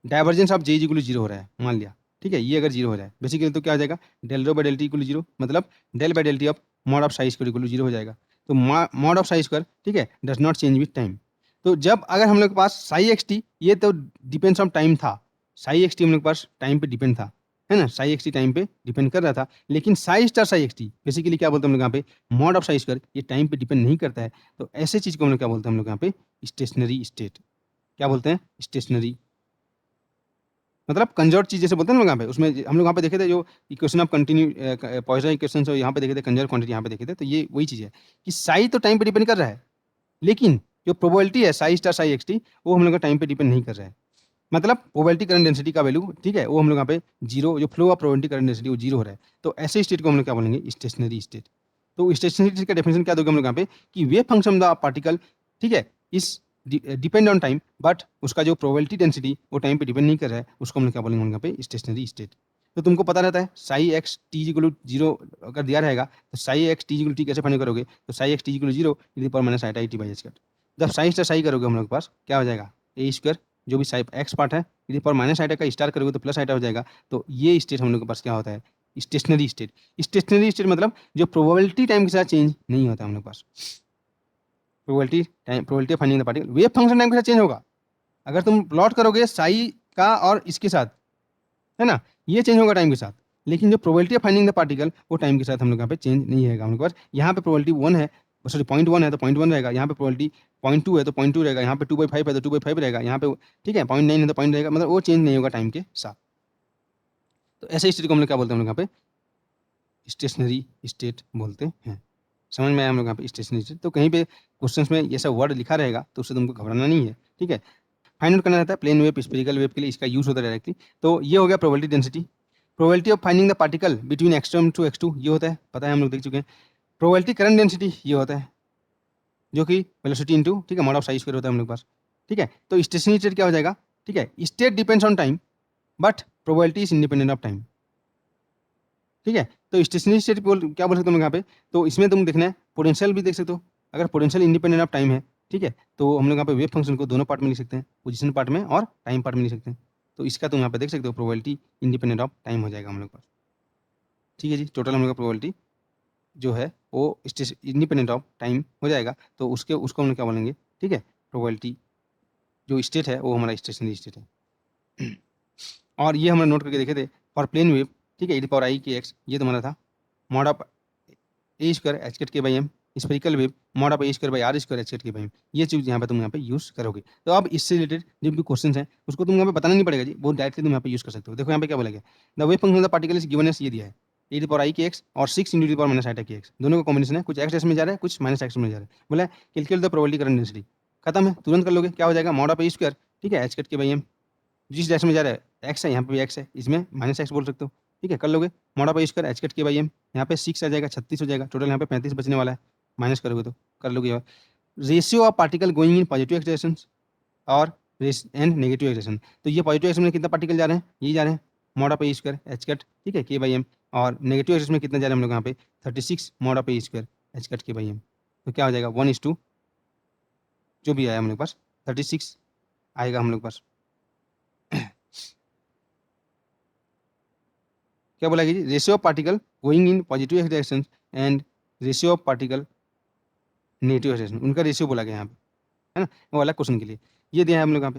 divergence of J equal zero हो रहा है मान लिया, ठीक है, ये अगर जीरो हो जाए बेसिकली तो क्या हो जाएगा del rho by del T equal zero, मतलब del by del T of mod of psi square equal zero हो जाएगा। तो मॉड ऑफ साई स्क्वायर ठीक है does not change with time. तो जब अगर हम लोग के पास साई एक्स टी, ये तो डिपेंड्स ऑन टाइम था, साई एक्स टी हम लोग के पास टाइम पे डिपेंड था, है ना, साई एक्स टी टाइम पे डिपेंड कर रहा था, लेकिन Sai star Sai x T basically क्या बोलते हैं हम लोग यहाँ पे मॉड ऑफ साई स्क्वायर, ये टाइम पे डिपेंड नहीं करता है। तो ऐसे चीज़ को हम लोग क्या बोलते हैं हम लोग यहाँ पे स्टेशनरी स्टेट, क्या बोलते हैं स्टेशनरी, मतलब कंजर्व चीज जैसे बोलते हैं ना लोग यहाँ पे, उसमें हम लोग यहाँ पे देखे थे जो equation of continue Poisson equation यहाँ पे देखे थे, कंजर्व क्वांटिटी यहाँ पे देखे थे, तो ये वही चीज है कि साई तो टाइम पे डिपेंड कर रहा है, लेकिन जो प्रोबेबिलिटी है psi star Sai x T वो हम लोग का टाइम पे डिपेंड नहीं कर रहा है, मतलब प्रोबेबिलिटी करंट डेंसिटी का वैल्यू ठीक है वो हम लोग यहाँ पे जीरो, जो flow of probability current density वो जीरो हो रहा है। तो ऐसे स्टेट को हम लोग क्या बोलेंगे स्टेशनरी स्टेट। तो स्टेशनरी स्टेट का डेफिनेशन क्या दोगे हम लोग यहाँ पे कि वे फंक्शन द पार्टिकल ठीक है इस डिपेंड ऑन टाइम, बट उसका जो प्रोबेबिलिटी डेंसिटी वो टाइम पे डिपेंड नहीं कर रहा है, उसको हम लोग क्या बोलेंगे हम लोग यहाँ पे स्टेशनरी स्टेट। तो तुमको पता रहता है psi x T equal zero अगर दिया रहेगा तो psi x T equal T कैसे फाइंड करोगे, तो psi x T equal zero E पर minus iota T by H cut. जब साई स्टार साई करोगे हम लोग के पास क्या हो जाएगा ए स्क्वायर, जो भी साइड एक्स पार्ट है यदि पर माइनस आइटा का स्टार करोगे तो प्लस आइटा हो जाएगा। तो ये स्टेट हम लोग के पास क्या होता है स्टेशनरी स्टेट। स्टेशनरी स्टेट मतलब जो प्रोबेबिलिटी टाइम के साथ चेंज नहीं होता हम लोग के पास, probability of finding the particle wave function time के साथ चेंज होगा। अगर तुम प्लॉट करोगे साई का और इसके साथ, है ना, ये चेंज होगा टाइम के साथ, लेकिन जो probability of finding the particle वो टाइम के साथ हम लोग यहाँ पे चेंज नहीं रहेगा हम लोग के पास। यहाँ पे प्रोबेबिलिटी 1 है, सॉरी 0.1 है तो 0.1 रहेगा, यहाँ पे प्रोबेबिलिटी 0.2 है तो 0.2 रहेगा, यहाँ पे 2/5 है तो 2/5 रहेगा, यहाँ पे ठीक है 0.9 है तो 0 रहेगा, मतलब वो चेंज नहीं होगा टाइम के साथ। तो ऐसे स्टेट को हम लोग क्या बोलते हैं हम लोग यहाँ पे स्टेशनरी स्टेट बोलते हैं। समझ में आया हम लोग यहाँ पे स्टेशनरी स्टेट। तो कहीं पे क्वेश्चंस में ये सब वर्ड लिखा रहेगा तो उससे तुमको घबराना नहीं है, ठीक है। फाइंड आउट करना रहता है प्लेन वेव स्पेरिकल वेव के लिए इसका यूज होता है डायरेक्टली। तो ये हो गया probability density. Probability of finding the particle between x one to x2 ये होता है, पता है हम लोग देख चुके हैं। प्रोबेबिलिटी करंट डेंसिटी ये होता है जो कि वेलोसिटी इनटू ठीक है मॉड ऑफ साई स्क्वायर होता है हम लोग के पास। ठीक है। तो स्टेशनरी स्टेट क्या हो जाएगा, ठीक है, state depends on time but probability is independent of time, ठीक है। तो स्टेशनरी स्टेट क्या बोल सकते हो यहाँ पे, तो इसमें तुम देखना है पोटेंशियल भी देख सकते हो, अगर पोटेंशियल इंडिपेंडेंट ऑफ टाइम है, ठीक है, तो हम लोग यहाँ पे वेव फंक्शन को दोनों पार्ट में लिख सकते हैं, पोजीशन पार्ट में और टाइम पार्ट में लिख सकते हैं। तो इसका तुम यहाँ पे देख सकते हो प्रोबेबिलिटी इंडिपेंडेंट ऑफ टाइम हो जाएगा हम लोग पास, ठीक है जी। टोटल हम लोग का प्रोबेबिलिटी जो है वो इंडिपेंडेंट ऑफ टाइम हो जाएगा, तो उसको हम लोग क्या बोलेंगे, ठीक है, प्रोबेबिलिटी जो स्टेट है वो हमारा स्टेशनरी स्टेट है। और ये हम लोग नोट करके देखे थे फॉर प्लेन वेव, ठीक है, e⁻i⁻x ये तुम्हारा था mod of A square H cut के by M, spherical wave mod of A square by are square H cut के बाई एम, ये चीज़ यहाँ पे तुम यहाँ पे यूज़ करोगे। तो अब इससे रिलेटेड जो भी क्वेश्चन है उसको तुम यहाँ पे बताना नहीं पड़ेगा जी, वो डायरेक्टली तुम यहाँ पे यूज़ कर सकते हो। देखो यहाँ पे क्या बोला गया, the wave function of the particle is given S, ये दिया है e⁻i⁻x और 6 × -i⁻x, दोनों का कॉम्बिनेशन है, कुछ एक्स में जा रहा है कुछ -x में जा रहा है। बोला calculate the probability current density, खत्म है, तुरंत कर लोगे, क्या हो जाएगा मॉड ऑफ ए स्क्वायर, ठीक है, एच कट के बाई एम, जिस डायरेक्शन में जा रहा है एक्स है, यहाँ पे भी एक्स है, इसमें -x बोल सकते हो, ठीक है, कर लोगे mod of A square H cut के बाई एम, यहाँ पे 6 आ जाएगा 36 हो जाएगा, टोटल यहाँ पे 35 बचने वाला है, माइनस करोगे तो कर लोगे। Ratio of particle going in positive X direction और एंड नेगेटिव एक्स डायरेक्शन, तो ये पॉजिटिव एक्स में कितना पार्टिकल जा रहे हैं, ये जा रहे हैं mod of A square H cut, ठीक है, के बाई एम, और नेगेटिव एक्स में कितना जा रहे हैं हम लोग यहाँ पे 36 mod of A square H cut के बाई एम, तो क्या हो जाएगा 1:2 जो भी आया हम लोग पास 36 आएगा हम लोग पास। क्या बोला कि ratio of particle going in positive X direction and ratio of particle negative x direction, उनका रेशियो बोला गया यहाँ पे, है ना, वो अलग क्वेश्चन के लिए ये दिया है हम लोग यहाँ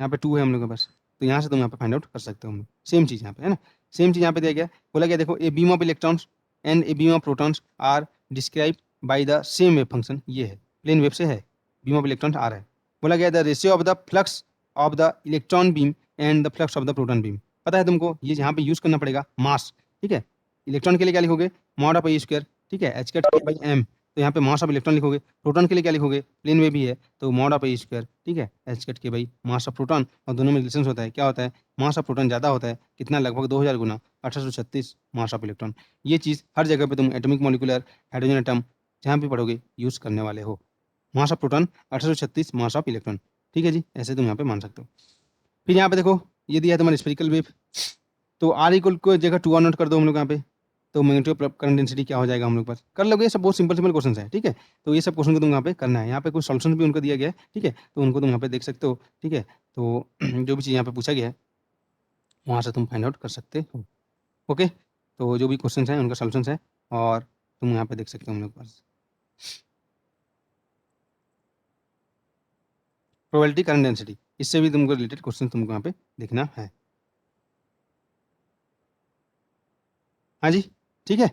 पे 2 है हम लोग के पास, तो यहाँ से तुम यहाँ पे फाइंड आउट कर सकते हो हम लोग, सेम चीज़ यहाँ पे, है ना, सेम चीज़ यहाँ पे दिया गया, बोला गया देखो a beam of electrons and a beam of protons are describe by the same wave function, ये है प्लेन वेव से है, बीम ऑफ इलेक्ट्रॉन आ रहा है, बोला गया the ratio of the flux of the electron beam and the flux of the proton beam, पता है तुमको, ये यहाँ पे यूज करना पड़ेगा मास, ठीक है, इलेक्ट्रॉन के लिए क्या लिखोगे मॉड ऑफ ए स्क्वायर, ठीक है, एच कट के बाई एम, तो यहाँ पे मास ऑफ इलेक्ट्रॉन लिखोगे, प्रोटॉन के लिए क्या लिखोगे प्लेन वेव भी है तो मॉड ऑफ ए स्क्वायर, ठीक है, एच कट के बाई मास ऑफ प्रोटॉन, और दोनों में रिलेशन होता है, क्या होता है मास ऑफ प्रोटॉन ज़्यादा होता है, कितना लगभग 2000 गुना 1836 मास ऑफ इलेक्ट्रॉन, ये चीज़ हर जगह पे तुम एटॉमिक मॉलिक्यूलर हाइड्रोजन एटम जहाँ भी पढ़ोगे यूज़ करने वाले हो, mass of proton 1836 mass of electron, ठीक है जी, ऐसे तुम यहाँ पे मान सकते हो। फिर यहाँ पे देखो ये दिया है तुम्हारा स्पेरिकल वेव, तो आर इक्वल को जगह 2 नोट कर दो हम लोग यहाँ पे, तो मैग्नेटिक करंट डेंसिटी क्या हो जाएगा हम लोग पास, कर लोगे, ये सब बहुत सिंपल क्वेश्चन है, ठीक है, तो ये सब क्वेश्चन को तुम यहाँ पे करना है, यहाँ पे कुछ सॉल्यूशन भी उनको दिया गया है, ठीक है, तो उनको तुम यहाँ पे देख सकते हो, ठीक है, तो जो भी चीज़ यहाँ पे पूछा गया है वहाँ से तुम फाइंड आउट कर सकते हो, ओके, तो जो भी क्वेश्चन हैं उनका सॉल्यूशन है और तुम यहाँ पे देख सकते हो हम लोग पास प्रोबेबिलिटी करंट डेंसिटी, इससे भी तुमको रिलेटेड क्वेश्चन तुमको यहाँ पे देखना है। हाँ जी, ठीक है,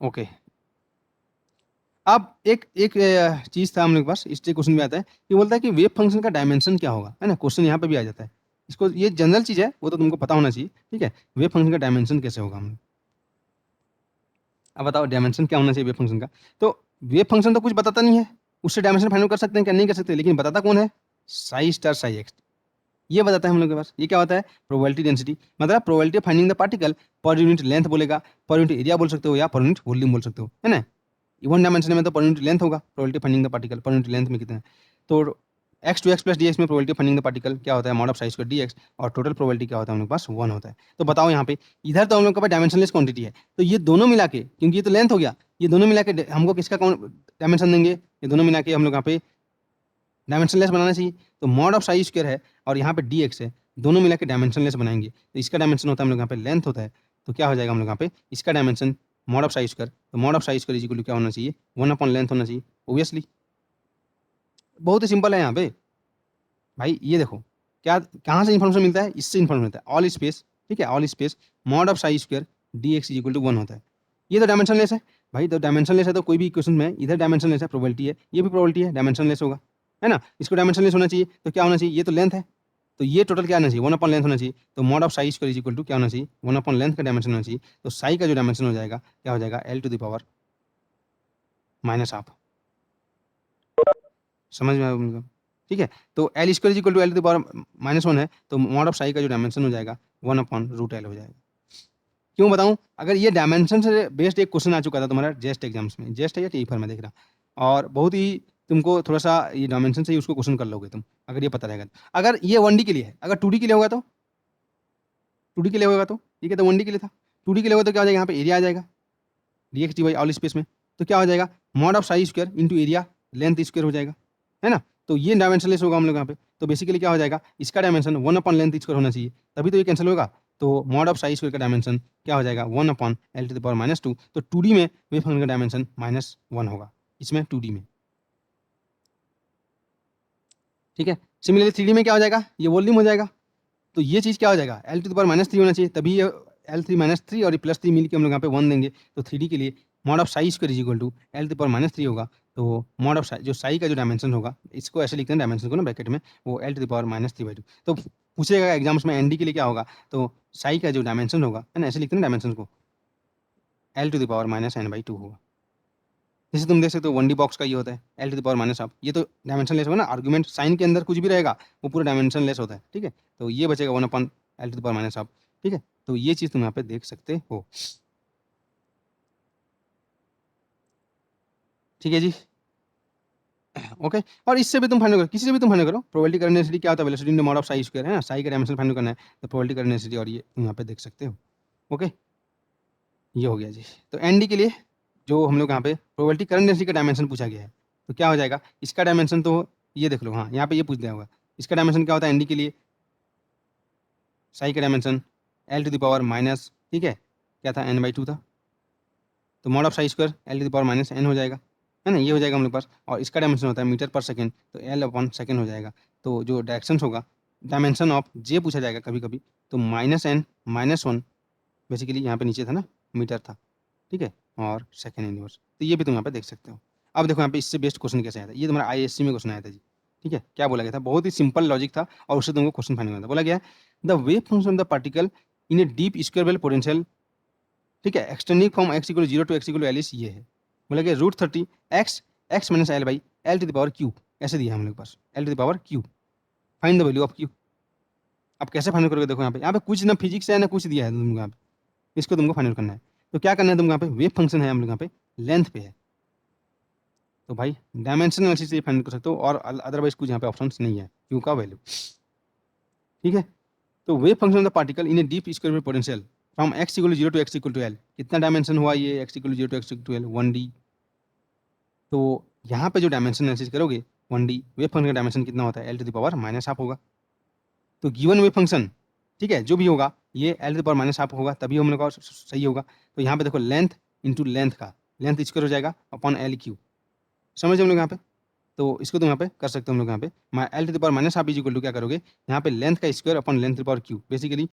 ओके। अब एक एक चीज़ था हम लोग के पास, इससे क्वेश्चन भी आता है कि बोलता है कि वेव फंक्शन का डायमेंशन क्या होगा, है ना, क्वेश्चन यहाँ पे भी आ जाता है, इसको ये जनरल चीज़ है वो तो तुमको पता होना चाहिए, ठीक है, वेव फंक्शन का डायमेंशन कैसे होगा हम, अब बताओ डायमेंशन क्या होना चाहिए वेव फंक्शन का, तो वेव फंक्शन तो कुछ बताता नहीं है, उससे डायमेंशन फाइंड कर सकते हैं क्या, नहीं कर सकते, लेकिन बताता कौन है, साई स्टार साई एक्स, ये बताता है हम लोग के पास, ये क्या होता है प्रोबेबिलिटी डेंसिटी, मतलब probability of finding the particle per unit length बोलेगा, पर यूनिट एरिया बोल सकते हो या पर यूनिट वॉल्यूम बोल सकते हो, है ना, वन डायमेंशन में तो पर यूनिट लेंथ होगा, probability finding the particle per unit length में कितना है, तो x to x plus dx में प्रोबेबिलिटी फाइंडिंग द पार्टिकल क्या होता है mod of psi square dx, और टोटल प्रोबेबिलिटी क्या होता है हम लोग के पास 1 होता है। तो बताओ यहाँ पे इधर तो हम लोग के पास डायमेंशनलेस क्वांटिटी है, तो ये दोनों मिला के, क्योंकि ये तो लेंथ हो गया, ये दोनों मिला के हमको किसका डायमेंशन देंगे, ये दोनों मिला के हम लोग यहाँ पे डायमेंशनलेस बनाना चाहिए, तो मॉड ऑफ साई स्क्वायर है और यहाँ पे dx है, दोनों मिला के डायमेंशनलेस बनाएंगे, तो इसका डायमेंशन होता है हम लोग यहाँ पे लेंथ होता है, तो क्या हो जाएगा हम लोग यहाँ पे इसका dimension mod of psi square, तो mod of psi square is equal to क्या होना चाहिए 1/लेंथ होना चाहिए, ओबियसली बहुत ही सिंपल है यहाँ पे भाई, ये देखो क्या कहाँ से इन्फॉर्मेशन मिलता है, इससे इन्फॉर्मेशन मिलता है ऑल स्पेस, ठीक है, all space mod of psi square dx is equal to 1 होता है, ये तो डायमेंशनलेस है भाई, तो डायमेंशनलेस है तो कोई भी क्वेश्चन में इधर डायमेंशनलेस है प्रोबेबिलिटी है, ये भी प्रोबेबिलिटी है डायमेंशनलेस होगा, है ना, इसको डायमेंशनलेस होना चाहिए तो क्या होना चाहिए, ये तो लेंथ है, तो ये टोटल क्या आना चाहिए 1/लेंथ होना चाहिए, तो mod of psi square is equal to क्या होना चाहिए 1/लेंथ का डायमेंशन होना चाहिए, तो साई का जो डायमेंशन हो जाएगा क्या हो जाएगा L⁻⁻⁻, समझ में आया, ठीक है, तो l square is equal to L⁻⁻1 है, तो मॉड ऑफ साई का जो डायमेंशन हो जाएगा 1/√L हो जाएगा। क्यों बताऊं, अगर ये डायमेंशन से बेस्ड एक क्वेश्चन आ चुका था तुम्हारा जेस्ट एग्जाम्स में, जेस्ट है या टी फॉर में देख रहा, और बहुत ही तुमको थोड़ा-सा ये डायमेंशन से ही उसको क्वेश्चन कर लोगे तुम, अगर ये पता रहेगा तो। अगर ये 1D के लिए है, अगर 2D के लिए होगा तो? 2D के लिए होगा तो? ये क्या था 1D के लिए था। 2D के लिए होगा तो क्या हो जाएगा यहाँ पे एरिया आ जाएगा, dx dy ऑल स्पेस में। तो क्या हो जाएगा mod of psi square into area length square हो जाएगा, है ना? तो ये डायमेंशनलेस होगा हम लोग यहाँ पे। तो बेसिकली क्या हो जाएगा इसका डायमेंशन 1 अपॉन लेंथ स्क्वायर होना चाहिए, तभी तो ये कैंसिल होगा। तो मॉड ऑफ साई स्क्वायर का डायमेंशन क्या हो जाएगा 1 upon L to the power -2। तो 2D में वेव फंक्शन का डायमेंशन -1 होगा, इसमें 2D में। ठीक है। सिमिलरली 3D में क्या हो जाएगा ये वॉल्यूम हो जाएगा। तो ये चीज़ क्या हो जाएगा एल टू द पावर -3 होना चाहिए, तभी ये L3 -3 और +3 मिल के हम लोग यहाँ पे 1 देंगे। तो 3D के लिए mod of psi square is equal to l to the power -3 होगा। तो मॉड ऑफ साई जो साई का जो डायमेंशन होगा, इसको ऐसे लिखते हैं डायमेंशन को ना ब्रैकेट में, वो एल टू द पावर -3/2। तो पूछेगा एग्जाम्स में एनडी के लिए क्या होगा, तो साई का जो डायमेंशन होगा, है ना, ऐसे लिखते हैं ना डायमेंशन को, L to the power -n/2 होगा। जैसे तुम देख सकते हो 1D बॉक्स का ये होता है L to the power -half, ये तो डायमेंशन लेस होगा ना, आर्गुमेंट साइन के अंदर कुछ भी रहेगा वो पूरा डायमेंशन लेस होता है। ठीक है, तो ये बचेगा 1 upon L to the power -half. ठीक है, तो ये चीज़ तुम यहाँ पे देख सकते हो। ठीक है जी। ओके, और इससे भी तुम फाइंड करो, किसी से भी तुम फाइंड करो प्रोबेबिलिटी करंट डेंसिटी क्या होता है, velocity into mod of psi square, है ना, साई का डायमेंशन फाइंड करना है तो प्रोबेबिलिटी करंट डेंसिटी, और ये तुम यहाँ पे देख सकते हो। ओके, ये हो गया जी। तो एनडी के लिए जो हम लोग यहाँ पे प्रोबेबिलिटी करंट डेंसिटी का डायमेंशन पूछा गया है, तो क्या हो जाएगा इसका डायमेंशन, तो ये देख लो, हाँ यहाँ पे ये पूछ दिया होगा इसका डायमेंशन क्या होता है एनडी के लिए, साई का dimension L to the power minus, ठीक है, क्या था n/2 था, तो mod of psi square L to the power -n हो जाएगा, है ना, ये हो जाएगा हम लोग पास। और इसका डायमेंशन होता है मीटर पर सेकंड, तो एल अपॉन सेकंड हो जाएगा। तो जो डायरेक्शन होगा, डायमेंशन ऑफ जे पूछा जाएगा कभी कभी, तो -n -1 बेसिकली यहाँ पे नीचे था ना, मीटर था, ठीक है, और सेकंड यूनिवर्स, तो ये भी तुम यहाँ पे देख सकते हो। अब देखो यहाँ पे इससे बेस्ट क्वेश्चन कैसे आया था, ये तुम्हारा आईएससी में क्वेश्चन आया था जी। ठीक है, क्या बोला गया था, बहुत ही सिंपल लॉजिक था और उससे तुमको क्वेश्चन फाइंड करना था। बोला गया है the wave function of the particle in a deep square potential, ठीक है, extending from x = 0 to x = L is ये है। बोला गया √30 x - L by L to the power q, ऐसे दिया है हम लोग के पास, L to the power q, find the value of q. अब कैसे फाइंड करोगे, देखो यहाँ पे कुछ ना फिजिक्स है ना कुछ दिया है तुमको यहाँ पे, इसको तुमको फाइंड करना है। तो क्या करना है तुमको, यहाँ पे वेव फंक्शन है हम लोग यहाँ पे लेंथ पे है, तो भाई डायमेंशन एनालिसिस से फाइंड कर सकते हो, और अदरवाइज कुछ यहाँ पे ऑप्शंस नहीं है क्यू का वैल्यू। ठीक है, तो wave function of the particle in a deep square potential from x = 0 to x = L, कितना डायमेंशन हुआ ये x = 0 to x = L, 1D। तो यहाँ पे जो डायमेंशन एनालिसिस करोगे 1D, वेव फंक्शन का डायमेंशन कितना होता है L to the power -half होगा। तो गिवन वेव फंक्शन, ठीक है, जो भी होगा ये L to the power -half होगा, तभी हम लोग का सही होगा। तो यहाँ पे देखो लेंथ इंटू लेंथ का लेंथ स्क्वायर हो जाएगा अपॉन एल क्यू, समझ हम लोग यहाँ पे। तो इसको तुम यहाँ पे कर सकते हो हम लोग यहाँ पे एल टू द पावर -हाफ इज इक्वल टू क्या करोगे, यहाँ पे लेंथ का square upon length to the power q, basically